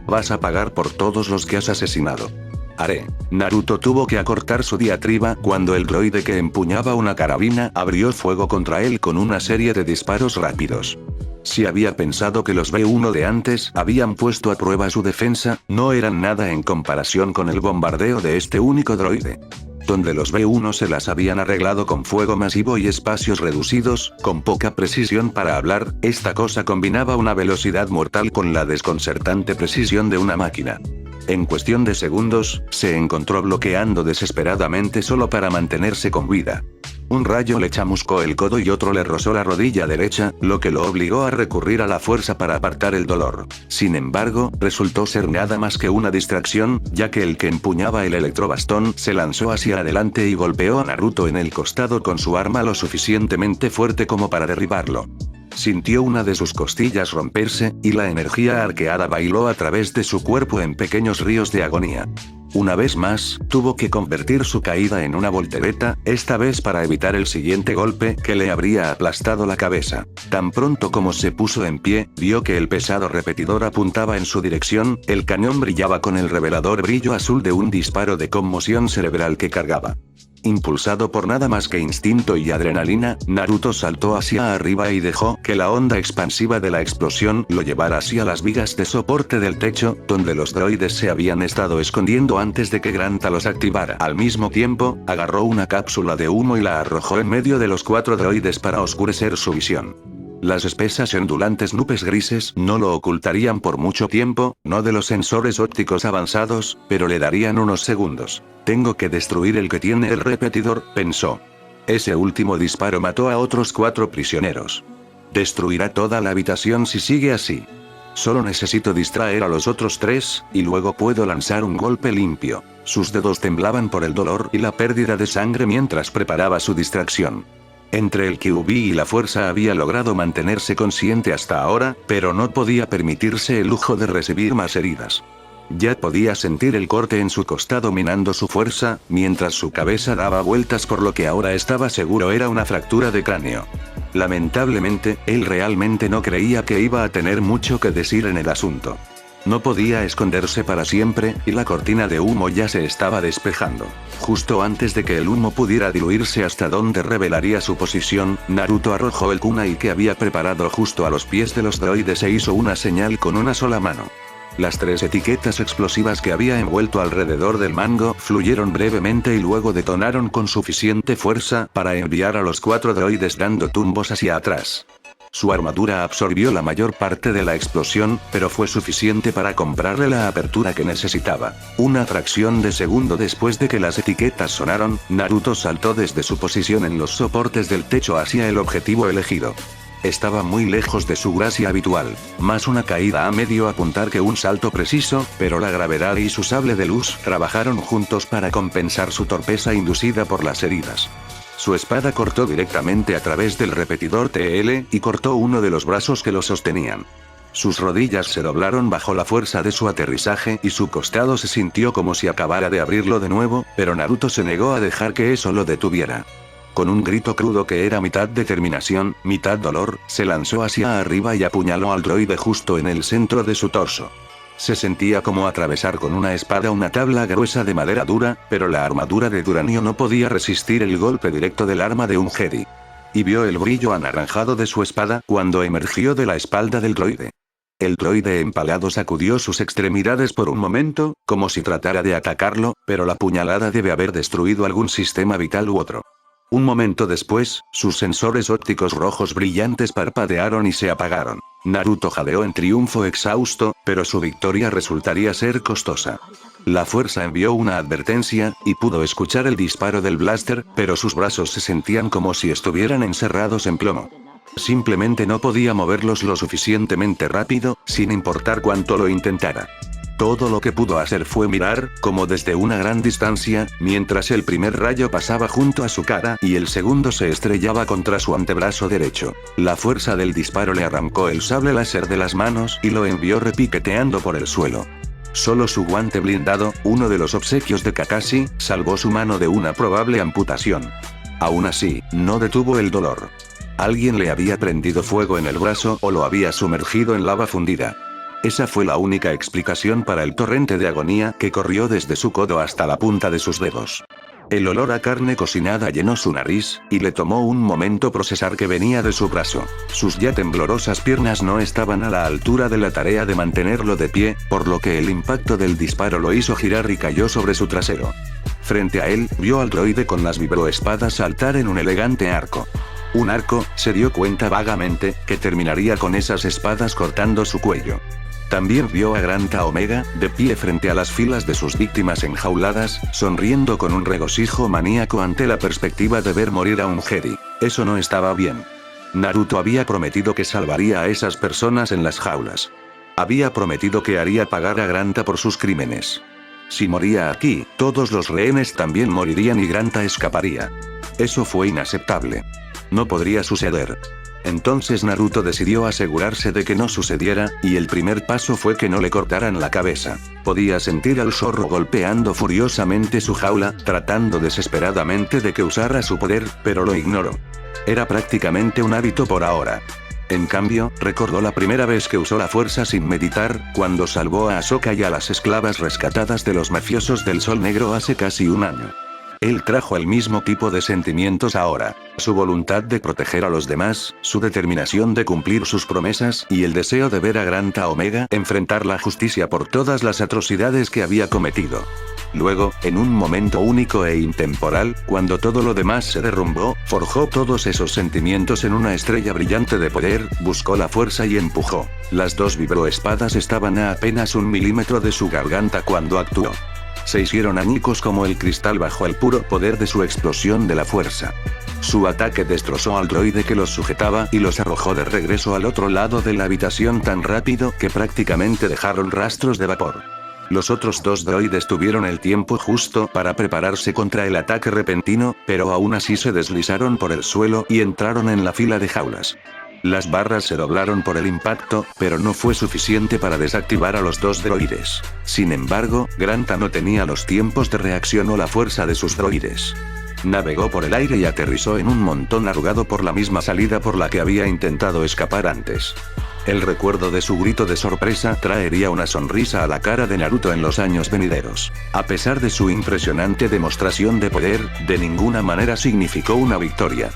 Vas a pagar por todos los que has asesinado. Haré. Naruto tuvo que acortar su diatriba cuando el droide que empuñaba una carabina abrió fuego contra él con una serie de disparos rápidos. Si había pensado que los B1 de antes habían puesto a prueba su defensa, no eran nada en comparación con el bombardeo de este único droide. Donde los B1 se las habían arreglado con fuego masivo y espacios reducidos, con poca precisión para hablar, esta cosa combinaba una velocidad mortal con la desconcertante precisión de una máquina. En cuestión de segundos, se encontró bloqueando desesperadamente solo para mantenerse con vida. Un rayo le chamuscó el codo y otro le rozó la rodilla derecha, lo que lo obligó a recurrir a la fuerza para apartar el dolor. Sin embargo, resultó ser nada más que una distracción, ya que el que empuñaba el electrobastón se lanzó hacia adelante y golpeó a Naruto en el costado con su arma lo suficientemente fuerte como para derribarlo. Sintió una de sus costillas romperse, y la energía arqueada bailó a través de su cuerpo en pequeños ríos de agonía. Una vez más, tuvo que convertir su caída en una voltereta, esta vez para evitar el siguiente golpe que le habría aplastado la cabeza. Tan pronto como se puso en pie, vio que el pesado repetidor apuntaba en su dirección, el cañón brillaba con el revelador brillo azul de un disparo de conmoción cerebral que cargaba. Impulsado por nada más que instinto y adrenalina, Naruto saltó hacia arriba y dejó que la onda expansiva de la explosión lo llevara hacia las vigas de soporte del techo, donde los droides se habían estado escondiendo antes de que Granta los activara. Al mismo tiempo, agarró una cápsula de humo y la arrojó en medio de los 4 droides para oscurecer su visión. Las espesas y ondulantes nubes grises no lo ocultarían por mucho tiempo, no de los sensores ópticos avanzados, pero le darían unos segundos. Tengo que destruir el que tiene el repetidor, pensó. Ese último disparo mató a otros 4 prisioneros. Destruirá toda la habitación si sigue así. Solo necesito distraer a los otros 3, y luego puedo lanzar un golpe limpio. Sus dedos temblaban por el dolor y la pérdida de sangre mientras preparaba su distracción. Entre el QB y la fuerza había logrado mantenerse consciente hasta ahora, pero no podía permitirse el lujo de recibir más heridas. Ya podía sentir el corte en su costado minando su fuerza, mientras su cabeza daba vueltas por lo que ahora estaba seguro era una fractura de cráneo. Lamentablemente, él realmente no creía que iba a tener mucho que decir en el asunto. No podía esconderse para siempre, y la cortina de humo ya se estaba despejando. Justo antes de que el humo pudiera diluirse hasta donde revelaría su posición, Naruto arrojó el kunai que había preparado justo a los pies de los droides e hizo una señal con una sola mano. Las 3 etiquetas explosivas que había envuelto alrededor del mango fluyeron brevemente y luego detonaron con suficiente fuerza para enviar a los 4 droides dando tumbos hacia atrás. Su armadura absorbió la mayor parte de la explosión, pero fue suficiente para comprarle la apertura que necesitaba. Una fracción de segundo después de que las etiquetas sonaron, Naruto saltó desde su posición en los soportes del techo hacia el objetivo elegido. Estaba muy lejos de su gracia habitual, más una caída a medio apuntar que un salto preciso, pero la gravedad y su sable de luz trabajaron juntos para compensar su torpeza inducida por las heridas. Su espada cortó directamente a través del repetidor TL, y cortó uno de los brazos que lo sostenían. Sus rodillas se doblaron bajo la fuerza de su aterrizaje y su costado se sintió como si acabara de abrirlo de nuevo, pero Naruto se negó a dejar que eso lo detuviera. Con un grito crudo que era mitad determinación, mitad dolor, se lanzó hacia arriba y apuñaló al droide justo en el centro de su torso. Se sentía como atravesar con una espada una tabla gruesa de madera dura, pero la armadura de Duranio no podía resistir el golpe directo del arma de un Jedi. Y vio el brillo anaranjado de su espada cuando emergió de la espalda del droide. El droide empalado sacudió sus extremidades por un momento, como si tratara de atacarlo, pero la puñalada debe haber destruido algún sistema vital u otro. Un momento después, sus sensores ópticos rojos brillantes parpadearon y se apagaron. Naruto jadeó en triunfo exhausto, pero su victoria resultaría ser costosa. La fuerza envió una advertencia, y pudo escuchar el disparo del blaster, pero sus brazos se sentían como si estuvieran encerrados en plomo. Simplemente no podía moverlos lo suficientemente rápido, sin importar cuánto lo intentara. Todo lo que pudo hacer fue mirar, como desde una gran distancia, mientras el primer rayo pasaba junto a su cara y el segundo se estrellaba contra su antebrazo derecho. La fuerza del disparo le arrancó el sable láser de las manos y lo envió repiqueteando por el suelo. Solo su guante blindado, uno de los obsequios de Kakashi, salvó su mano de una probable amputación. Aún así, no detuvo el dolor. Alguien le había prendido fuego en el brazo o lo había sumergido en lava fundida. Esa fue la única explicación para el torrente de agonía que corrió desde su codo hasta la punta de sus dedos. El olor a carne cocinada llenó su nariz, y le tomó un momento procesar que venía de su brazo. Sus ya temblorosas piernas no estaban a la altura de la tarea de mantenerlo de pie, por lo que el impacto del disparo lo hizo girar y cayó sobre su trasero. Frente a él, vio al droide con las vibroespadas saltar en un elegante arco. Un arco, se dio cuenta vagamente, que terminaría con esas espadas cortando su cuello. También vio a Granta Omega, de pie frente a las filas de sus víctimas enjauladas, sonriendo con un regocijo maníaco ante la perspectiva de ver morir a un Jedi. Eso no estaba bien. Naruto había prometido que salvaría a esas personas en las jaulas. Había prometido que haría pagar a Granta por sus crímenes. Si moría aquí, todos los rehenes también morirían y Granta escaparía. Eso fue inaceptable. No podría suceder. Entonces Naruto decidió asegurarse de que no sucediera, y el primer paso fue que no le cortaran la cabeza. Podía sentir al zorro golpeando furiosamente su jaula, tratando desesperadamente de que usara su poder, pero lo ignoró. Era prácticamente un hábito por ahora. En cambio, recordó la primera vez que usó la fuerza sin meditar, cuando salvó a Ahsoka y a las esclavas rescatadas de los mafiosos del Sol Negro hace casi un año. Él trajo el mismo tipo de sentimientos ahora. Su voluntad de proteger a los demás, su determinación de cumplir sus promesas y el deseo de ver a Granta Omega enfrentar la justicia por todas las atrocidades que había cometido. Luego, en un momento único e intemporal, cuando todo lo demás se derrumbó, forjó todos esos sentimientos en una estrella brillante de poder, buscó la fuerza y empujó. Las dos vibroespadas estaban a apenas 1 milímetro de su garganta cuando actuó. Se hicieron añicos como el cristal bajo el puro poder de su explosión de la fuerza. Su ataque destrozó al droide que los sujetaba y los arrojó de regreso al otro lado de la habitación tan rápido que prácticamente dejaron rastros de vapor. Los otros dos droides tuvieron el tiempo justo para prepararse contra el ataque repentino, pero aún así se deslizaron por el suelo y entraron en la fila de jaulas. Las barras se doblaron por el impacto, pero no fue suficiente para desactivar a los dos droides. Sin embargo, Granta no tenía los tiempos de reacción o la fuerza de sus droides. Navegó por el aire y aterrizó en un montón arrugado por la misma salida por la que había intentado escapar antes. El recuerdo de su grito de sorpresa traería una sonrisa a la cara de Naruto en los años venideros. A pesar de su impresionante demostración de poder, de ninguna manera significó una victoria.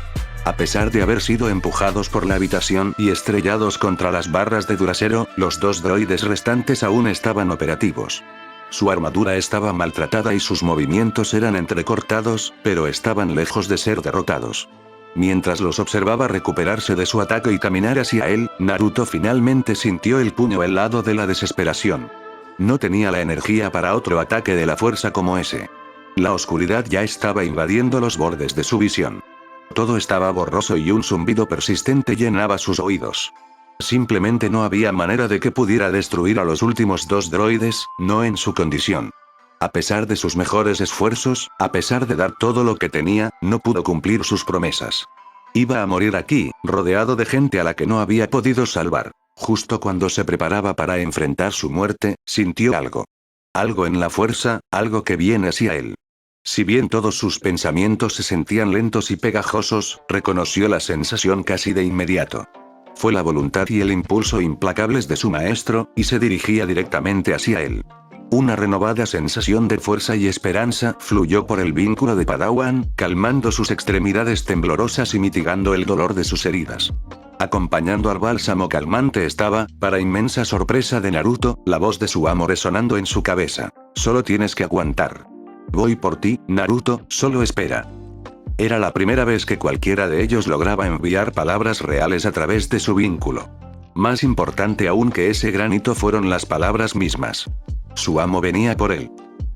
A pesar de haber sido empujados por la habitación y estrellados contra las barras de Duracero, los dos droides restantes aún estaban operativos. Su armadura estaba maltratada y sus movimientos eran entrecortados, pero estaban lejos de ser derrotados. Mientras los observaba recuperarse de su ataque y caminar hacia él, Naruto finalmente sintió el puño helado de la desesperación. No tenía la energía para otro ataque de la fuerza como ese. La oscuridad ya estaba invadiendo los bordes de su visión. Todo estaba borroso y un zumbido persistente llenaba sus oídos. Simplemente no había manera de que pudiera destruir a los últimos dos droides, no en su condición. A pesar de sus mejores esfuerzos, a pesar de dar todo lo que tenía, no pudo cumplir sus promesas. Iba a morir aquí, rodeado de gente a la que no había podido salvar. Justo cuando se preparaba para enfrentar su muerte, sintió algo. Algo en la fuerza, algo que viene hacia él. Si bien todos sus pensamientos se sentían lentos y pegajosos, reconoció la sensación casi de inmediato. Fue la voluntad y el impulso implacables de su maestro, y se dirigía directamente hacia él. Una renovada sensación de fuerza y esperanza fluyó por el vínculo de Padawan, calmando sus extremidades temblorosas y mitigando el dolor de sus heridas. Acompañando al bálsamo calmante estaba, para inmensa sorpresa de Naruto, la voz de su amo resonando en su cabeza. Solo tienes que aguantar. Voy por ti, Naruto, solo espera. Era la primera vez que cualquiera de ellos lograba enviar palabras reales a través de su vínculo. Más importante aún que ese gran hito fueron las palabras mismas. Su amo venía por él.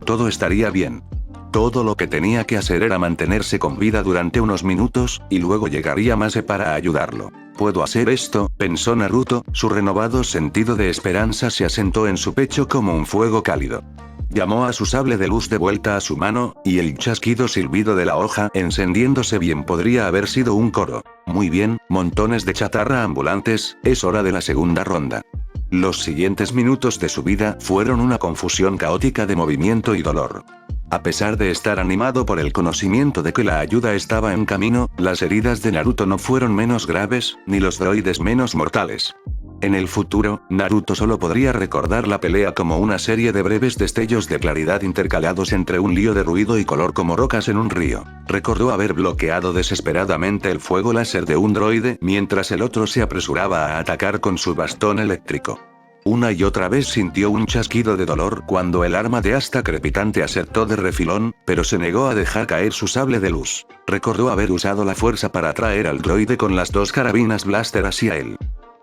Todo estaría bien. Todo lo que tenía que hacer era mantenerse con vida durante unos minutos, y luego llegaría Mase para ayudarlo. ¿Puedo hacer esto?, pensó Naruto, su renovado sentido de esperanza se asentó en su pecho como un fuego cálido. Llamó a su sable de luz de vuelta a su mano, y el chasquido silbido de la hoja encendiéndose bien podría haber sido un coro. Muy bien, montones de chatarra ambulantes, es hora de la segunda ronda. Los siguientes minutos de su vida fueron una confusión caótica de movimiento y dolor. A pesar de estar animado por el conocimiento de que la ayuda estaba en camino, las heridas de Naruto no fueron menos graves, ni los droides menos mortales. En el futuro, Naruto solo podría recordar la pelea como una serie de breves destellos de claridad intercalados entre un lío de ruido y color como rocas en un río. Recordó haber bloqueado desesperadamente el fuego láser de un droide mientras el otro se apresuraba a atacar con su bastón eléctrico. Una y otra vez sintió un chasquido de dolor cuando el arma de asta crepitante acertó de refilón, pero se negó a dejar caer su sable de luz. Recordó haber usado la fuerza para atraer al droide con las dos carabinas blaster hacia él.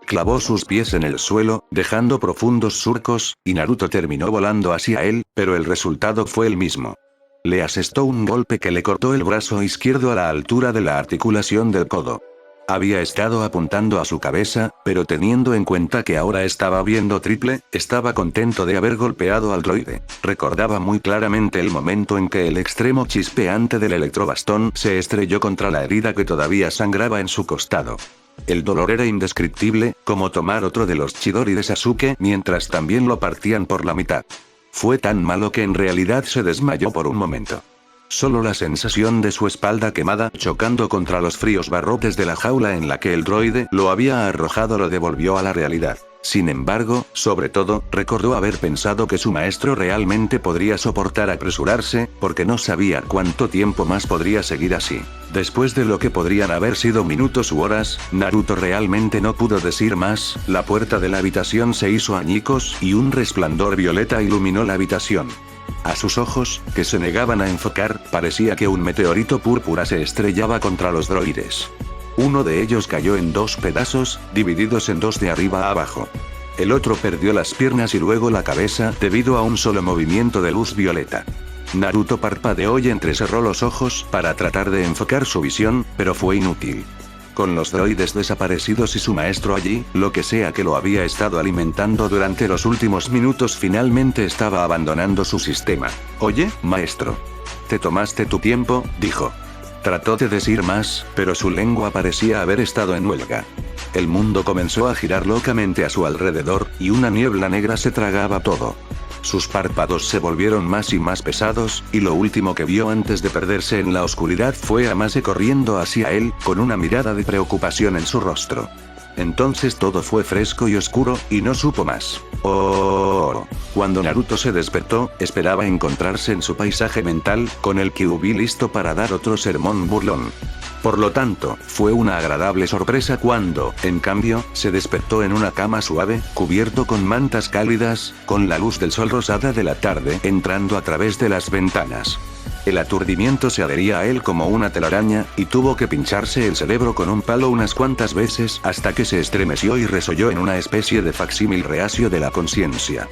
Clavó sus pies en el suelo, dejando profundos surcos, y Naruto terminó volando hacia él, pero el resultado fue el mismo. Le asestó un golpe que le cortó el brazo izquierdo a la altura de la articulación del codo. Había estado apuntando a su cabeza, pero teniendo en cuenta que ahora estaba viendo triple, estaba contento de haber golpeado al droide. Recordaba muy claramente el momento en que el extremo chispeante del electrobastón se estrelló contra la herida que todavía sangraba en su costado. El dolor era indescriptible, como tomar otro de los Chidori de Sasuke mientras también lo partían por la mitad. Fue tan malo que en realidad se desmayó por un momento. Solo la sensación de su espalda quemada chocando contra los fríos barrotes de la jaula en la que el droide lo había arrojado lo devolvió a la realidad. Sin embargo, sobre todo, recordó haber pensado que su maestro realmente podría soportar apresurarse, porque no sabía cuánto tiempo más podría seguir así. Después de lo que podrían haber sido minutos u horas, Naruto realmente no pudo decir más, la puerta de la habitación se hizo añicos y un resplandor violeta iluminó la habitación. A sus ojos, que se negaban a enfocar, parecía que un meteorito púrpura se estrellaba contra los droides. Uno de ellos cayó en dos pedazos, divididos en dos de arriba a abajo. El otro perdió las piernas y luego la cabeza debido a un solo movimiento de luz violeta. Naruto parpadeó y entrecerró los ojos para tratar de enfocar su visión, pero fue inútil. Con los droides desaparecidos y su maestro allí, lo que sea que lo había estado alimentando durante los últimos minutos finalmente estaba abandonando su sistema. «Oye, maestro. Te tomaste tu tiempo», dijo. Trató de decir más, pero su lengua parecía haber estado en huelga. El mundo comenzó a girar locamente a su alrededor, y una niebla negra se tragaba todo. Sus párpados se volvieron más y más pesados, y lo último que vio antes de perderse en la oscuridad fue a Mase corriendo hacia él, con una mirada de preocupación en su rostro. Entonces todo fue fresco y oscuro, y no supo más. Oh. Cuando Naruto se despertó, esperaba encontrarse en su paisaje mental, con el Kyuubi listo para dar otro sermón burlón. Por lo tanto, fue una agradable sorpresa cuando, en cambio, se despertó en una cama suave, cubierto con mantas cálidas, con la luz del sol rosada de la tarde entrando a través de las ventanas. El aturdimiento se adhería a él como una telaraña, y tuvo que pincharse el cerebro con un palo unas cuantas veces hasta que se estremeció y resolló en una especie de facsímil reacio de la conciencia.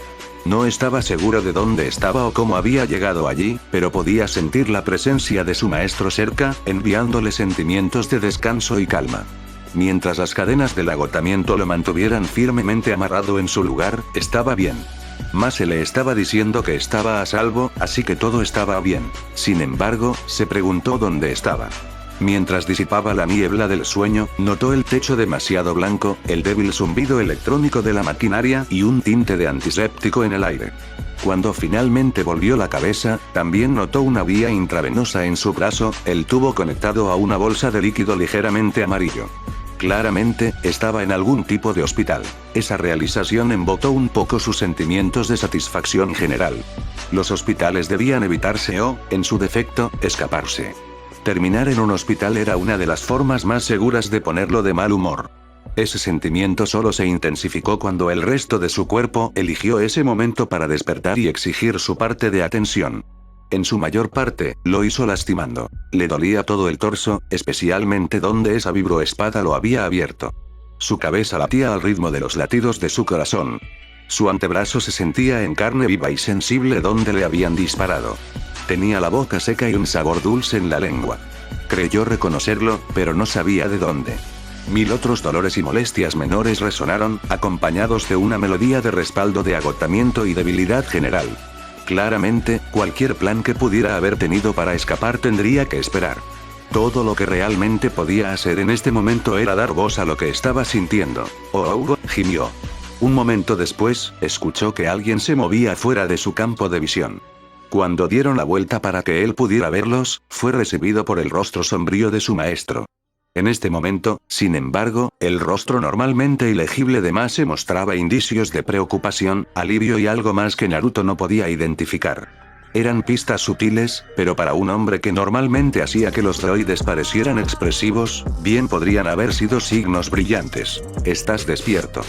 No estaba seguro de dónde estaba o cómo había llegado allí, pero podía sentir la presencia de su maestro cerca, enviándole sentimientos de descanso y calma. Mientras las cadenas del agotamiento lo mantuvieran firmemente amarrado en su lugar, estaba bien. Mase le estaba diciendo que estaba a salvo, así que todo estaba bien. Sin embargo, se preguntó dónde estaba. Mientras disipaba la niebla del sueño, notó el techo demasiado blanco, el débil zumbido electrónico de la maquinaria y un tinte de antiséptico en el aire. Cuando finalmente volvió la cabeza, también notó una vía intravenosa en su brazo, el tubo conectado a una bolsa de líquido ligeramente amarillo. Claramente, estaba en algún tipo de hospital. Esa realización embotó un poco sus sentimientos de satisfacción general. Los hospitales debían evitarse o, en su defecto, escaparse. Terminar en un hospital era una de las formas más seguras de ponerlo de mal humor. Ese sentimiento solo se intensificó cuando el resto de su cuerpo eligió ese momento para despertar y exigir su parte de atención. En su mayor parte, lo hizo lastimando. Le dolía todo el torso, especialmente donde esa vibroespada lo había abierto. Su cabeza latía al ritmo de los latidos de su corazón. Su antebrazo se sentía en carne viva y sensible donde le habían disparado. Tenía la boca seca y un sabor dulce en la lengua. Creyó reconocerlo, pero no sabía de dónde. 1000 otros dolores y molestias menores resonaron, acompañados de una melodía de respaldo de agotamiento y debilidad general. Claramente, cualquier plan que pudiera haber tenido para escapar tendría que esperar. Todo lo que realmente podía hacer en este momento era dar voz a lo que estaba sintiendo. Oh, gimió. Un momento después, escuchó que alguien se movía fuera de su campo de visión. Cuando dieron la vuelta para que él pudiera verlos, fue recibido por el rostro sombrío de su maestro. En este momento, sin embargo, el rostro normalmente ilegible de Mase mostraba indicios de preocupación, alivio y algo más que Naruto no podía identificar. Eran pistas sutiles, pero para un hombre que normalmente hacía que los droides parecieran expresivos, bien podrían haber sido signos brillantes. ¿Estás despierto?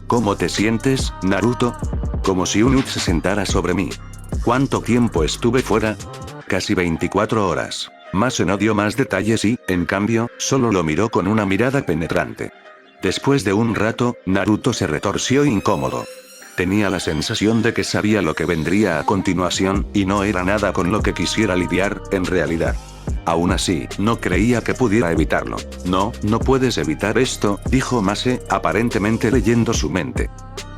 ¿Cómo te sientes, Naruto? Como si un Uch se sentara sobre mí. ¿Cuánto tiempo estuve fuera? Casi 24 horas. Mase no dio más detalles y, en cambio, solo lo miró con una mirada penetrante. Después de un rato, Naruto se retorció incómodo. Tenía la sensación de que sabía lo que vendría a continuación, y no era nada con lo que quisiera lidiar, en realidad. Aún así, no creía que pudiera evitarlo. No puedes evitar esto, dijo Mase, aparentemente leyendo su mente.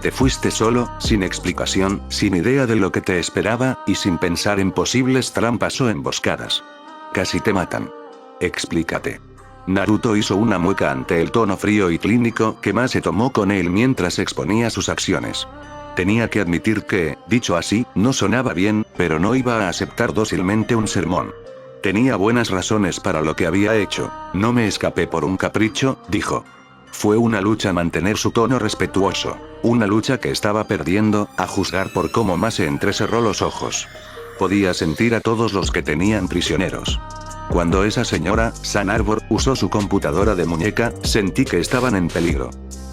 Te fuiste solo, sin explicación, sin idea de lo que te esperaba, y sin pensar en posibles trampas o emboscadas. Casi te matan. Explícate. Naruto hizo una mueca ante el tono frío y clínico que Mase tomó con él mientras exponía sus acciones. Tenía que admitir que, dicho así, no sonaba bien, pero no iba a aceptar dócilmente un sermón. Tenía buenas razones para lo que había hecho. No me escapé por un capricho, dijo. Fue una lucha mantener su tono respetuoso. Una lucha que estaba perdiendo, a juzgar por cómo Mase entrecerró los ojos. Podía sentir a todos los que tenían prisioneros. Cuando esa señora, San Arbor, usó su computadora de muñeca, sentí que estaban en peligro.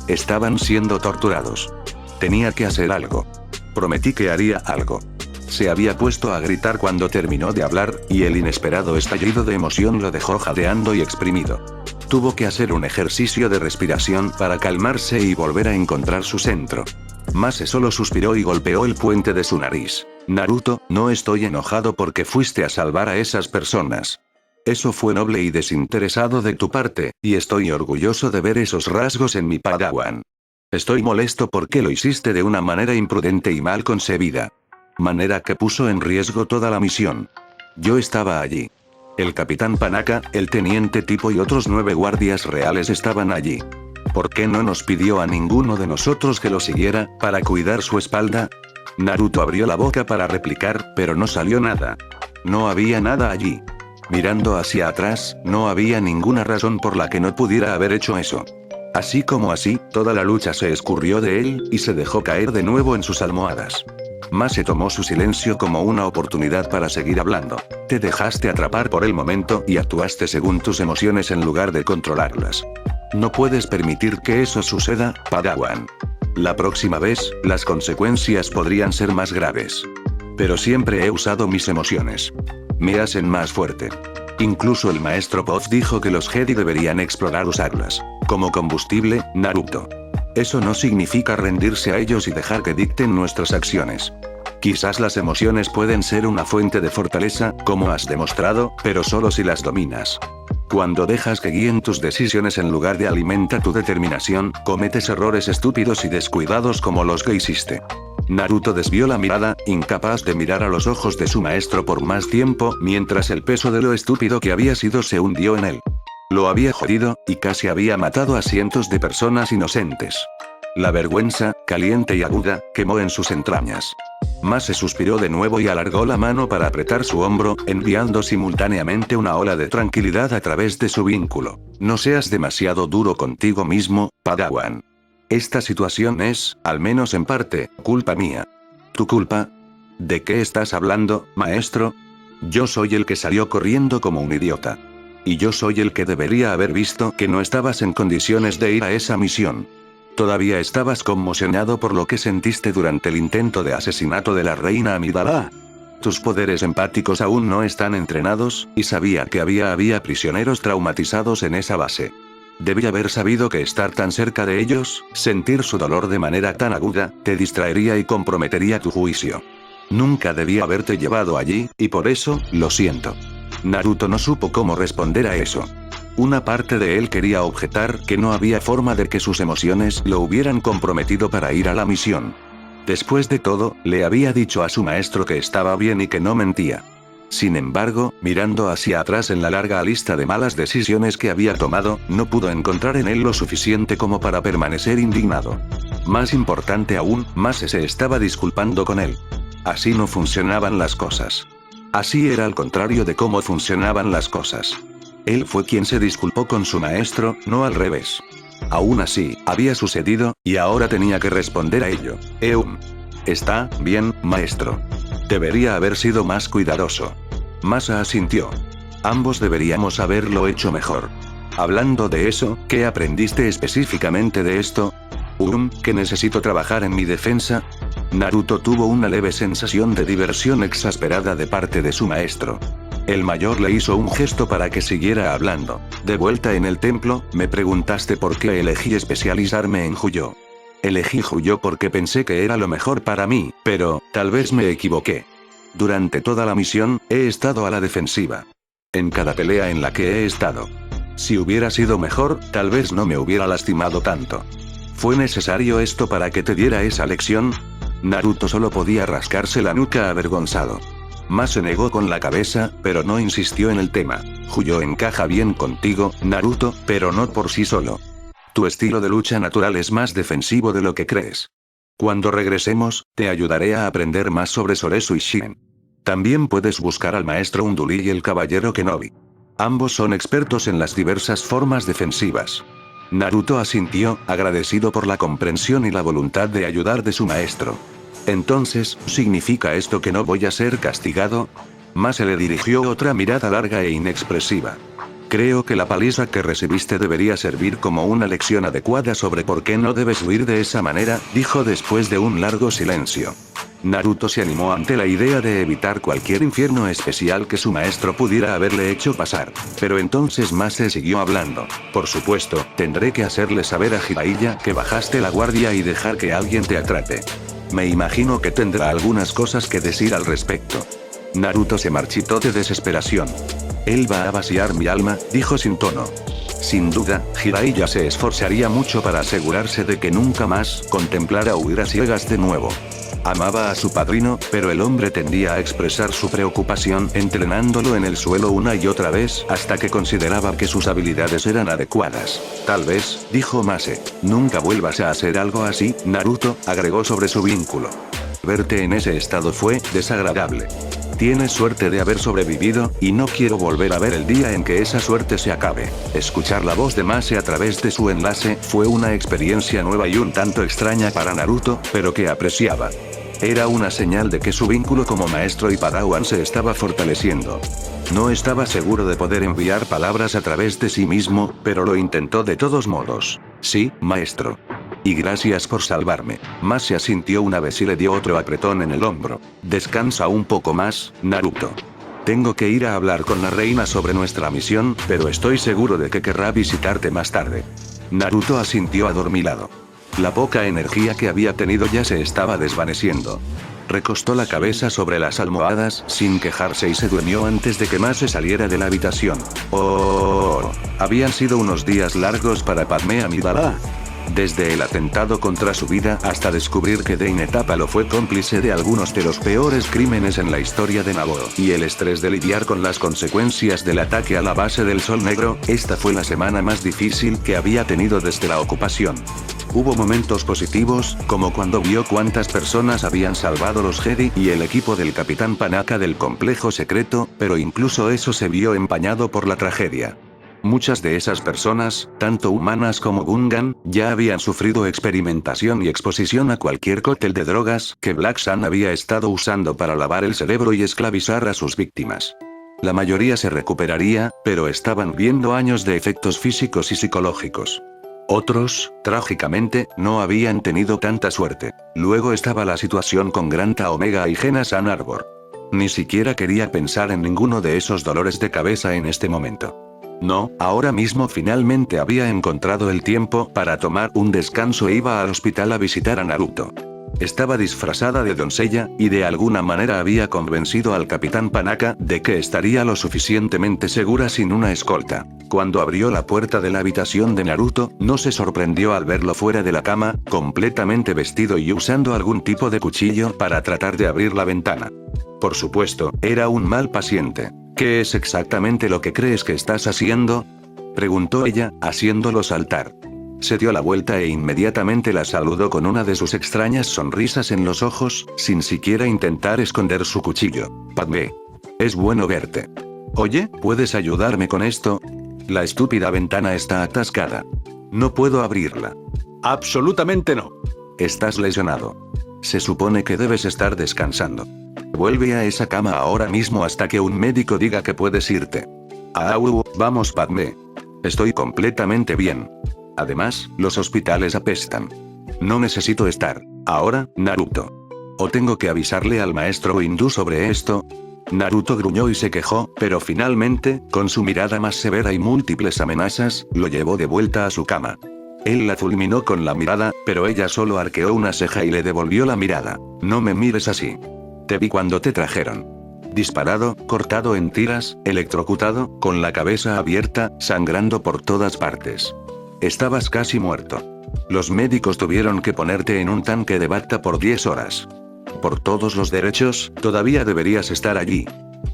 Estaban siendo torturados. Tenía que hacer algo. Prometí que haría algo. Se había puesto a gritar cuando terminó de hablar, y el inesperado estallido de emoción lo dejó jadeando y exprimido. Tuvo que hacer un ejercicio de respiración para calmarse y volver a encontrar su centro. Mase solo suspiró y golpeó el puente de su nariz. Naruto, no estoy enojado porque fuiste a salvar a esas personas. Eso fue noble y desinteresado de tu parte, y estoy orgulloso de ver esos rasgos en mi Padawan. Estoy molesto porque lo hiciste de una manera imprudente y mal concebida. Manera que puso en riesgo toda la misión. Yo estaba allí. El capitán Panaka, el teniente Tipo y otros 9 guardias reales estaban allí. ¿Por qué no nos pidió a ninguno de nosotros que lo siguiera, para cuidar su espalda? Naruto abrió la boca para replicar, pero no salió nada. No había nada allí. Mirando hacia atrás, no había ninguna razón por la que no pudiera haber hecho eso. Así como así, toda la lucha se escurrió de él, y se dejó caer de nuevo en sus almohadas. Mase tomó su silencio como una oportunidad para seguir hablando. Te dejaste atrapar por el momento y actuaste según tus emociones en lugar de controlarlas. No puedes permitir que eso suceda, Padawan. La próxima vez, las consecuencias podrían ser más graves. Pero siempre he usado mis emociones. Me hacen más fuerte. Incluso el maestro Poz dijo que los Jedi deberían explorar usarlas. Como combustible, Naruto. Eso no significa rendirse a ellos y dejar que dicten nuestras acciones. Quizás las emociones pueden ser una fuente de fortaleza, como has demostrado, pero solo si las dominas. Cuando dejas que guíen tus decisiones en lugar de alimentar tu determinación, cometes errores estúpidos y descuidados como los que hiciste. Naruto desvió la mirada, incapaz de mirar a los ojos de su maestro por más tiempo, mientras el peso de lo estúpido que había sido se hundió en él. Lo había jodido, y casi había matado a cientos de personas inocentes. La vergüenza, caliente y aguda, quemó en sus entrañas. Mase suspiró de nuevo y alargó la mano para apretar su hombro, enviando simultáneamente una ola de tranquilidad a través de su vínculo. No seas demasiado duro contigo mismo, Padawan. Esta situación es, al menos en parte, culpa mía. ¿Tu culpa? ¿De qué estás hablando, maestro? Yo soy el que salió corriendo como un idiota. Y yo soy el que debería haber visto que no estabas en condiciones de ir a esa misión. Todavía estabas conmocionado por lo que sentiste durante el intento de asesinato de la reina Amidala. Tus poderes empáticos aún no están entrenados, y sabía que había prisioneros traumatizados en esa base. Debí haber sabido que estar tan cerca de ellos, sentir su dolor de manera tan aguda, te distraería y comprometería tu juicio. Nunca debí haberte llevado allí, y por eso, lo siento. Naruto no supo cómo responder a eso. Una parte de él quería objetar que no había forma de que sus emociones lo hubieran comprometido para ir a la misión. Después de todo, le había dicho a su maestro que estaba bien y que no mentía. Sin embargo, mirando hacia atrás en la larga lista de malas decisiones que había tomado, no pudo encontrar en él lo suficiente como para permanecer indignado. Más importante aún, Mase se estaba disculpando con él. Así no funcionaban las cosas. Así era al contrario de cómo funcionaban las cosas. Él fue quien se disculpó con su maestro, no al revés. Aún así, había sucedido, y ahora tenía que responder a ello. Está bien, maestro. Debería haber sido más cuidadoso. Masa asintió. Ambos deberíamos haberlo hecho mejor. Hablando de eso, ¿qué aprendiste específicamente de esto? Que necesito trabajar en mi defensa. Naruto tuvo una leve sensación de diversión exasperada de parte de su maestro. El mayor le hizo un gesto para que siguiera hablando. De vuelta en el templo, me preguntaste por qué elegí especializarme en Juyo. Elegí Juyo porque pensé que era lo mejor para mí, pero, tal vez me equivoqué. Durante toda la misión, he estado a la defensiva. En cada pelea en la que he estado. Si hubiera sido mejor, tal vez no me hubiera lastimado tanto. ¿Fue necesario esto para que te diera esa lección? Naruto solo podía rascarse la nuca avergonzado. Más se negó con la cabeza, pero no insistió en el tema. Juyo encaja bien contigo, Naruto, pero no por sí solo. Tu estilo de lucha natural es más defensivo de lo que crees. Cuando regresemos, te ayudaré a aprender más sobre Soresu y Shin. También puedes buscar al maestro Unduli y el caballero Kenobi. Ambos son expertos en las diversas formas defensivas. Naruto asintió, agradecido por la comprensión y la voluntad de ayudar de su maestro. Entonces, ¿significa esto que no voy a ser castigado? Mase le dirigió otra mirada larga e inexpresiva. Creo que la paliza que recibiste debería servir como una lección adecuada sobre por qué no debes huir de esa manera, dijo después de un largo silencio. Naruto se animó ante la idea de evitar cualquier infierno especial que su maestro pudiera haberle hecho pasar. Pero entonces Mase siguió hablando. Por supuesto, tendré que hacerle saber a Jiraiya que bajaste la guardia y dejar que alguien te atrape. Me imagino que tendrá algunas cosas que decir al respecto. Naruto se marchitó de desesperación. Él va a vaciar mi alma, dijo sin tono. Sin duda, Jiraiya se esforzaría mucho para asegurarse de que nunca más contemplara huir a ciegas de nuevo. Amaba a su padrino, pero el hombre tendía a expresar su preocupación entrenándolo en el suelo una y otra vez hasta que consideraba que sus habilidades eran adecuadas. Tal vez, dijo Mase. Nunca vuelvas a hacer algo así, Naruto, agregó sobre su vínculo. Verte en ese estado fue desagradable. Tienes suerte de haber sobrevivido, y no quiero volver a ver el día en que esa suerte se acabe. Escuchar la voz de Mase a través de su enlace fue una experiencia nueva y un tanto extraña para Naruto, pero que apreciaba. Era una señal de que su vínculo como maestro y padawan se estaba fortaleciendo. No estaba seguro de poder enviar palabras a través de sí mismo, pero lo intentó de todos modos. Sí, maestro. Y gracias por salvarme. Mase asintió una vez y le dio otro apretón en el hombro. Descansa un poco más, Naruto. Tengo que ir a hablar con la reina sobre nuestra misión, pero estoy seguro de que querrá visitarte más tarde. Naruto asintió adormilado. La poca energía que había tenido ya se estaba desvaneciendo. Recostó la cabeza sobre las almohadas sin quejarse y se durmió antes de que Mase saliera de la habitación. Habían sido unos días largos para Padmé Amidala. Desde el atentado contra su vida hasta descubrir que Dein Etapa fue cómplice de algunos de los peores crímenes en la historia de Naboru, y el estrés de lidiar con las consecuencias del ataque a la base del Sol Negro, esta fue la semana más difícil que había tenido desde la ocupación. Hubo momentos positivos, como cuando vio cuántas personas habían salvado los Jedi y el equipo del Capitán Panaka del complejo secreto, pero incluso eso se vio empañado por la tragedia. Muchas de esas personas, tanto humanas como Gungan, ya habían sufrido experimentación y exposición a cualquier cóctel de drogas que Black Sun había estado usando para lavar el cerebro y esclavizar a sus víctimas. La mayoría se recuperaría, pero estaban viendo años de efectos físicos y psicológicos. Otros, trágicamente, no habían tenido tanta suerte. Luego estaba la situación con Granta Omega y Genas Ann Arbor. Ni siquiera quería pensar en ninguno de esos dolores de cabeza en este momento. No, ahora mismo finalmente había encontrado el tiempo para tomar un descanso e iba al hospital a visitar a Naruto. Estaba disfrazada de doncella, y de alguna manera había convencido al Capitán Panaka de que estaría lo suficientemente segura sin una escolta. Cuando abrió la puerta de la habitación de Naruto, no se sorprendió al verlo fuera de la cama, completamente vestido y usando algún tipo de cuchillo para tratar de abrir la ventana. Por supuesto, era un mal paciente. ¿Qué es exactamente lo que crees que estás haciendo?, preguntó ella, haciéndolo saltar. Se dio la vuelta e inmediatamente la saludó con una de sus extrañas sonrisas en los ojos, sin siquiera intentar esconder su cuchillo. Padmé. Es bueno verte. Oye, ¿puedes ayudarme con esto? La estúpida ventana está atascada. No puedo abrirla. Absolutamente no. Estás lesionado. Se supone que debes estar descansando. Vuelve a esa cama ahora mismo hasta que un médico diga que puedes irte. Vamos Padmé. Estoy completamente bien. Además, los hospitales apestan. No necesito estar. Ahora, Naruto. ¿O tengo que avisarle al maestro hindú sobre esto? Naruto gruñó y se quejó, pero finalmente, con su mirada más severa y múltiples amenazas, lo llevó de vuelta a su cama. Él la fulminó con la mirada, pero ella solo arqueó una ceja y le devolvió la mirada. No me mires así. Te vi cuando te trajeron. Disparado, cortado en tiras, electrocutado, con la cabeza abierta, sangrando por todas partes. Estabas casi muerto. Los médicos tuvieron que ponerte en un tanque de bacta por 10 horas. Por todos los derechos, todavía deberías estar allí.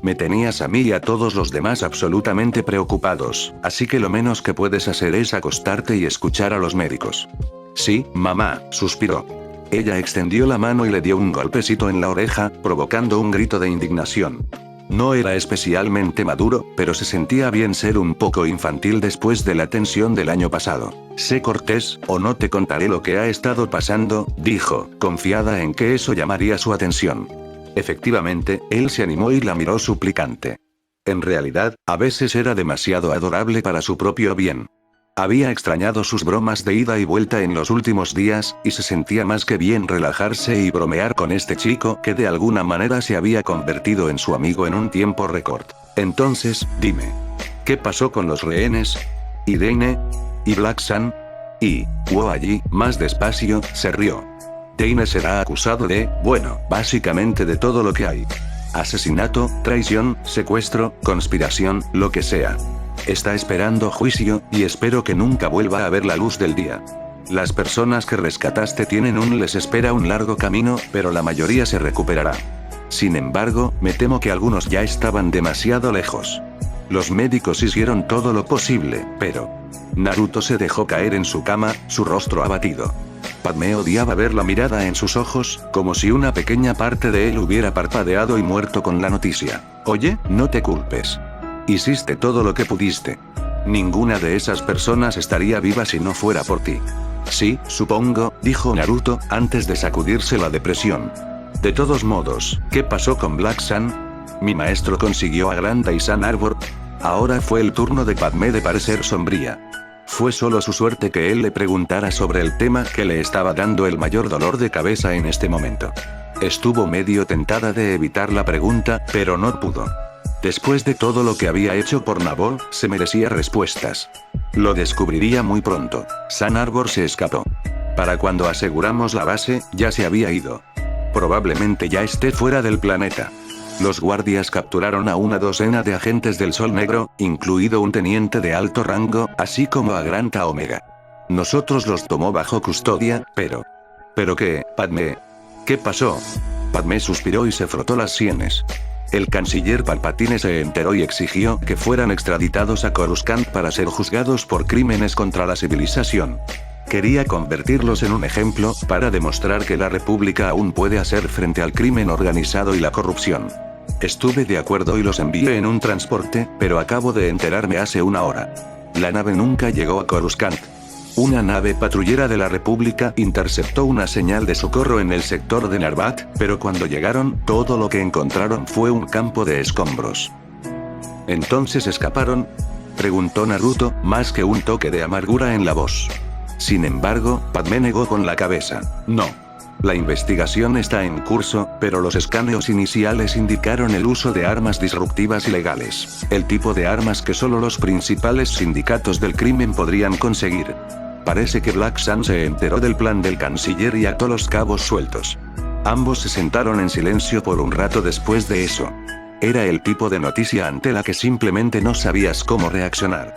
Me tenías a mí y a todos los demás absolutamente preocupados, así que lo menos que puedes hacer es acostarte y escuchar a los médicos. Sí, mamá, suspiró. Ella extendió la mano y le dio un golpecito en la oreja, provocando un grito de indignación. No era especialmente maduro, pero se sentía bien ser un poco infantil después de la tensión del año pasado. Sé cortés, o no te contaré lo que ha estado pasando, dijo, confiada en que eso llamaría su atención. Efectivamente, él se animó y la miró suplicante. En realidad, a veces era demasiado adorable para su propio bien. Había extrañado sus bromas de ida y vuelta en los últimos días, y se sentía más que bien relajarse y bromear con este chico que de alguna manera se había convertido en su amigo en un tiempo récord. Entonces, dime. ¿Qué pasó con los rehenes? ¿Y Deine? ¿Y Black Sun? Y, allí, más despacio, se rió. Deine será acusado de, bueno, básicamente de todo lo que hay. Asesinato, traición, secuestro, conspiración, lo que sea. Está esperando juicio, y espero que nunca vuelva a ver la luz del día. Las personas que rescataste les espera un largo camino, pero la mayoría se recuperará. Sin embargo, me temo que algunos ya estaban demasiado lejos. Los médicos hicieron todo lo posible, pero... Naruto se dejó caer en su cama, su rostro abatido. Padmé odiaba ver la mirada en sus ojos, como si una pequeña parte de él hubiera parpadeado y muerto con la noticia. Oye, no te culpes. Hiciste todo lo que pudiste. Ninguna de esas personas estaría viva si no fuera por ti. Sí, supongo, dijo Naruto, antes de sacudirse la depresión. De todos modos, ¿qué pasó con Black Sun? Mi maestro consiguió a Granta y San Arbor. Ahora fue el turno de Padmé de parecer sombría. Fue solo su suerte que él le preguntara sobre el tema que le estaba dando el mayor dolor de cabeza en este momento. Estuvo medio tentada de evitar la pregunta, pero no pudo. Después de todo lo que había hecho por Naboo, se merecía respuestas. Lo descubriría muy pronto. San Arbor se escapó. Para cuando aseguramos la base, ya se había ido. Probablemente ya esté fuera del planeta. Los guardias capturaron a una docena de agentes del Sol Negro, incluido un teniente de alto rango, así como a Granta Omega. Nosotros los tomó bajo custodia, pero... ¿Pero qué, Padmé? ¿Qué pasó? Padmé suspiró y se frotó las sienes. El canciller Palpatine se enteró y exigió que fueran extraditados a Coruscant para ser juzgados por crímenes contra la civilización. Quería convertirlos en un ejemplo, para demostrar que la República aún puede hacer frente al crimen organizado y la corrupción. Estuve de acuerdo y los envié en un transporte, pero acabo de enterarme hace una hora. La nave nunca llegó a Coruscant. Una nave patrullera de la República interceptó una señal de socorro en el sector de Narbat, pero cuando llegaron, todo lo que encontraron fue un campo de escombros. ¿Entonces escaparon?, preguntó Naruto, más que un toque de amargura en la voz. Sin embargo, Padmé negó con la cabeza. No. La investigación está en curso, pero los escaneos iniciales indicaron el uso de armas disruptivas ilegales. El tipo de armas que solo los principales sindicatos del crimen podrían conseguir. Parece que Black Sun se enteró del plan del canciller y ató los cabos sueltos. Ambos se sentaron en silencio por un rato después de eso. Era el tipo de noticia ante la que simplemente no sabías cómo reaccionar.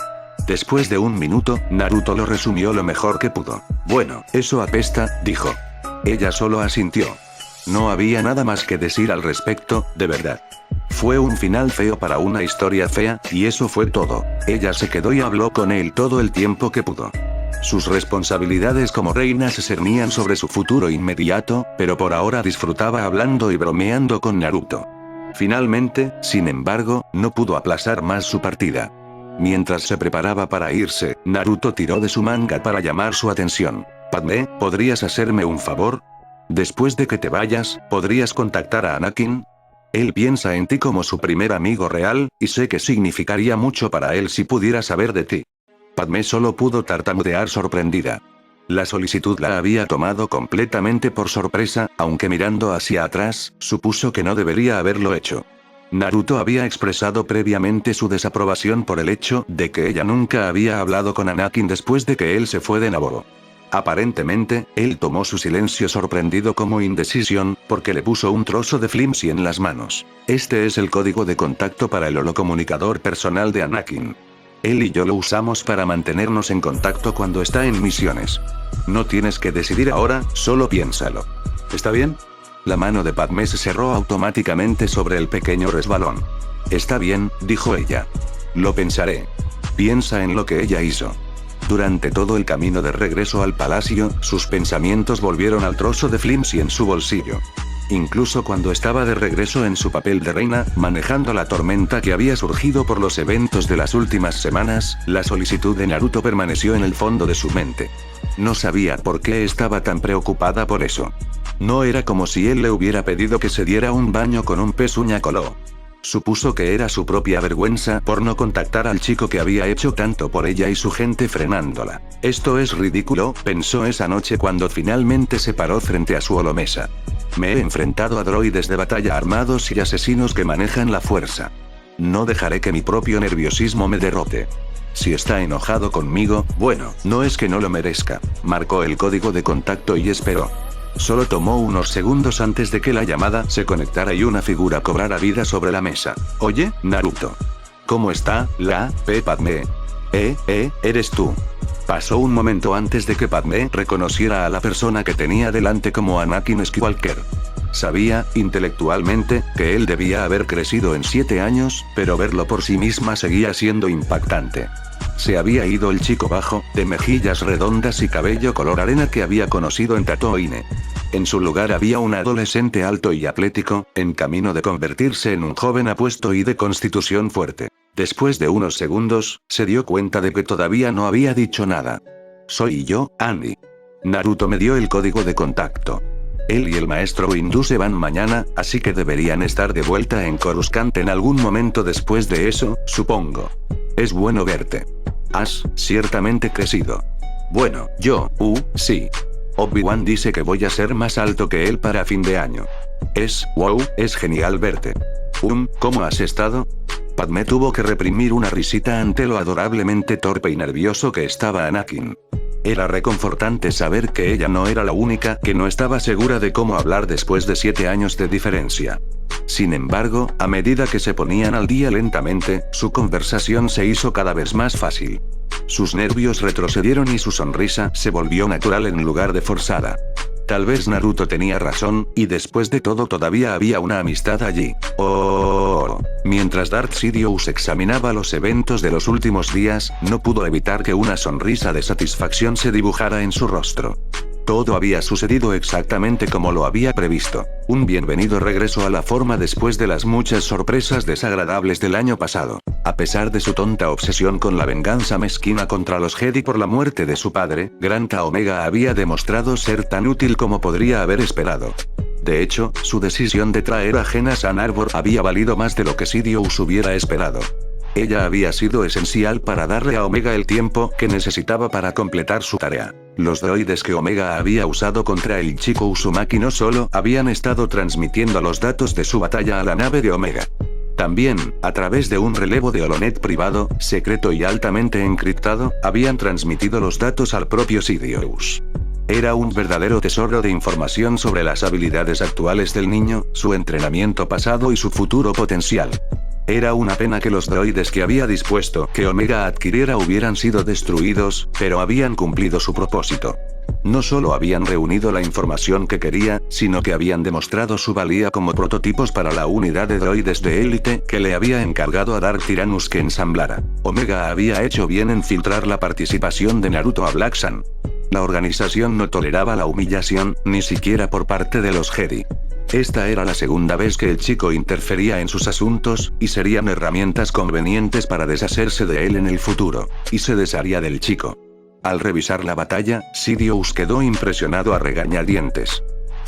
Después de un minuto, Naruto lo resumió lo mejor que pudo. Bueno, eso apesta, dijo. Ella solo asintió. No había nada más que decir al respecto, de verdad. Fue un final feo para una historia fea, y eso fue todo. Ella se quedó y habló con él todo el tiempo que pudo. Sus responsabilidades como reina se cernían sobre su futuro inmediato, pero por ahora disfrutaba hablando y bromeando con Naruto. Finalmente, sin embargo, no pudo aplazar más su partida. Mientras se preparaba para irse, Naruto tiró de su manga para llamar su atención. Padmé, ¿podrías hacerme un favor? Después de que te vayas, ¿podrías contactar a Anakin? Él piensa en ti como su primer amigo real, y sé que significaría mucho para él si pudiera saber de ti. Padmé solo pudo tartamudear sorprendida. La solicitud la había tomado completamente por sorpresa, aunque mirando hacia atrás, supuso que no debería haberlo hecho. Naruto había expresado previamente su desaprobación por el hecho de que ella nunca había hablado con Anakin después de que él se fue de Naboru. Aparentemente, él tomó su silencio sorprendido como indecisión, porque le puso un trozo de flimsy en las manos. Este es el código de contacto para el holocomunicador personal de Anakin. Él y yo lo usamos para mantenernos en contacto cuando está en misiones. No tienes que decidir ahora, solo piénsalo. ¿Está bien? La mano de Padmé se cerró automáticamente sobre el pequeño resbalón. Está bien, dijo ella. Lo pensaré. Piensa en lo que ella hizo. Durante todo el camino de regreso al palacio, sus pensamientos volvieron al trozo de flimsy en su bolsillo. Incluso cuando estaba de regreso en su papel de reina, manejando la tormenta que había surgido por los eventos de las últimas semanas, la solicitud de Naruto permaneció en el fondo de su mente. No sabía por qué estaba tan preocupada por eso. No era como si él le hubiera pedido que se diera un baño con un pezuña coló. Supuso que era su propia vergüenza por no contactar al chico que había hecho tanto por ella y su gente frenándola. Esto es ridículo, pensó esa noche cuando finalmente se paró frente a su holomesa. Me he enfrentado a droides de batalla armados y asesinos que manejan la fuerza. No dejaré que mi propio nerviosismo me derrote. Si está enojado conmigo, bueno, no es que no lo merezca. Marcó el código de contacto y esperó. Solo tomó unos segundos antes de que la llamada se conectara y una figura cobrara vida sobre la mesa. Oye, Naruto. ¿Cómo está, Padmé? Eres tú. Pasó un momento antes de que Padmé reconociera a la persona que tenía delante como Anakin Skywalker. Sabía, intelectualmente, que él debía haber crecido en 7 años, pero verlo por sí misma seguía siendo impactante. Se había ido el chico bajo, de mejillas redondas y cabello color arena que había conocido en Tatooine. En su lugar había un adolescente alto y atlético, en camino de convertirse en un joven apuesto y de constitución fuerte. Después de unos segundos, se dio cuenta de que todavía no había dicho nada. Soy yo, Andy. Naruto me dio el código de contacto. Él y el maestro Windu se van mañana, así que deberían estar de vuelta en Coruscant en algún momento después de eso, supongo. Es bueno verte. Has, ciertamente crecido. Bueno, sí. Obi-Wan dice que voy a ser más alto que él para fin de año. Es genial verte. ¿Cómo has estado? Padmé tuvo que reprimir una risita ante lo adorablemente torpe y nervioso que estaba Anakin. Era reconfortante saber que ella no era la única que no estaba segura de cómo hablar después de 7 años de diferencia. Sin embargo, a medida que se ponían al día lentamente, su conversación se hizo cada vez más fácil. Sus nervios retrocedieron y su sonrisa se volvió natural en lugar de forzada. Tal vez Naruto tenía razón, y después de todo todavía había una amistad allí. Mientras Darth Sidious examinaba los eventos de los últimos días, no pudo evitar que una sonrisa de satisfacción se dibujara en su rostro. Todo había sucedido exactamente como lo había previsto. Un bienvenido regreso a la forma después de las muchas sorpresas desagradables del año pasado. A pesar de su tonta obsesión con la venganza mezquina contra los Jedi por la muerte de su padre, Granta Omega había demostrado ser tan útil como podría haber esperado. De hecho, su decisión de traer a Genas a Narbor había valido más de lo que Sidious hubiera esperado. Ella había sido esencial para darle a Omega el tiempo que necesitaba para completar su tarea. Los droides que Omega había usado contra el chico Uzumaki no solo habían estado transmitiendo los datos de su batalla a la nave de Omega. También, a través de un relevo de Holonet privado, secreto y altamente encriptado, habían transmitido los datos al propio Sidious. Era un verdadero tesoro de información sobre las habilidades actuales del niño, su entrenamiento pasado y su futuro potencial. Era una pena que los droides que había dispuesto que Omega adquiriera hubieran sido destruidos, pero habían cumplido su propósito. No solo habían reunido la información que quería, sino que habían demostrado su valía como prototipos para la unidad de droides de élite que le había encargado a Dark Tyrannus que ensamblara. Omega había hecho bien en filtrar la participación de Naruto a Black Sun. La organización no toleraba la humillación, ni siquiera por parte de los Jedi. Esta era la segunda vez que el chico interfería en sus asuntos, y serían herramientas convenientes para deshacerse de él en el futuro. Y se desharía del chico. Al revisar la batalla, Sidious quedó impresionado a regañadientes.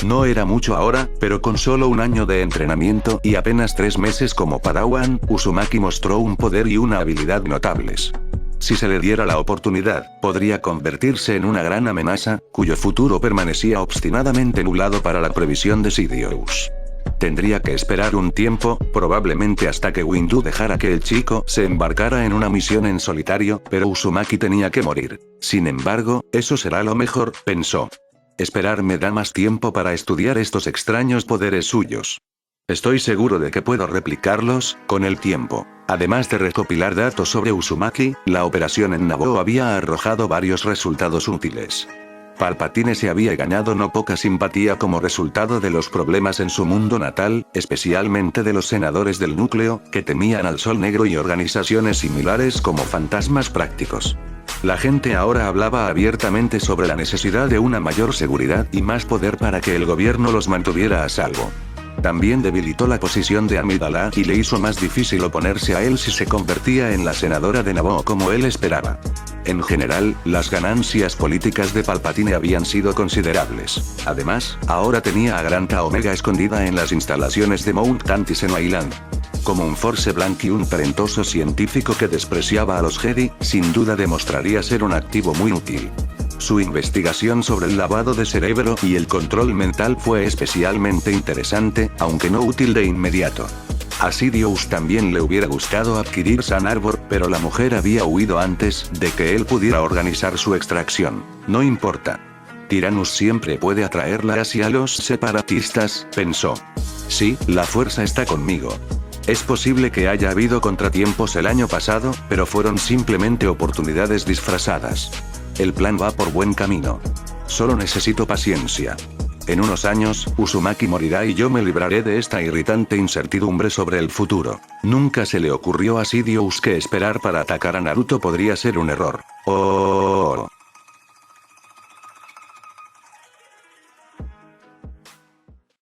No era mucho ahora, pero con solo un año de entrenamiento y apenas 3 meses como Padawan, Uzumaki mostró un poder y una habilidad notables. Si se le diera la oportunidad, podría convertirse en una gran amenaza, cuyo futuro permanecía obstinadamente nublado para la previsión de Sidious. Tendría que esperar un tiempo, probablemente hasta que Windu dejara que el chico se embarcara en una misión en solitario, pero Uzumaki tenía que morir. Sin embargo, eso será lo mejor, pensó. Esperar me da más tiempo para estudiar estos extraños poderes suyos. Estoy seguro de que puedo replicarlos, con el tiempo. Además de recopilar datos sobre Uzumaki, la operación en Naboo había arrojado varios resultados útiles. Palpatine se había ganado no poca simpatía como resultado de los problemas en su mundo natal, especialmente de los senadores del núcleo, que temían al Sol Negro y organizaciones similares como fantasmas prácticos. La gente ahora hablaba abiertamente sobre la necesidad de una mayor seguridad y más poder para que el gobierno los mantuviera a salvo. También debilitó la posición de Amidala y le hizo más difícil oponerse a él si se convertía en la senadora de Naboo como él esperaba. En general, las ganancias políticas de Palpatine habían sido considerables. Además, ahora tenía a Granta Omega escondida en las instalaciones de Mount Tantissen Island. Como un Force Blank y un talentoso científico que despreciaba a los Jedi, sin duda demostraría ser un activo muy útil. Su investigación sobre el lavado de cerebro y el control mental fue especialmente interesante, aunque no útil de inmediato. A Sidious también le hubiera gustado adquirir San Arbor, pero la mujer había huido antes de que él pudiera organizar su extracción. No importa. Tyrannus siempre puede atraerla hacia los separatistas, pensó. Sí, la fuerza está conmigo. Es posible que haya habido contratiempos el año pasado, pero fueron simplemente oportunidades disfrazadas. El plan va por buen camino. Solo necesito paciencia. En unos años, Uzumaki morirá y yo me libraré de esta irritante incertidumbre sobre el futuro. Nunca se le ocurrió a Sidious que esperar para atacar a Naruto podría ser un error. Oh.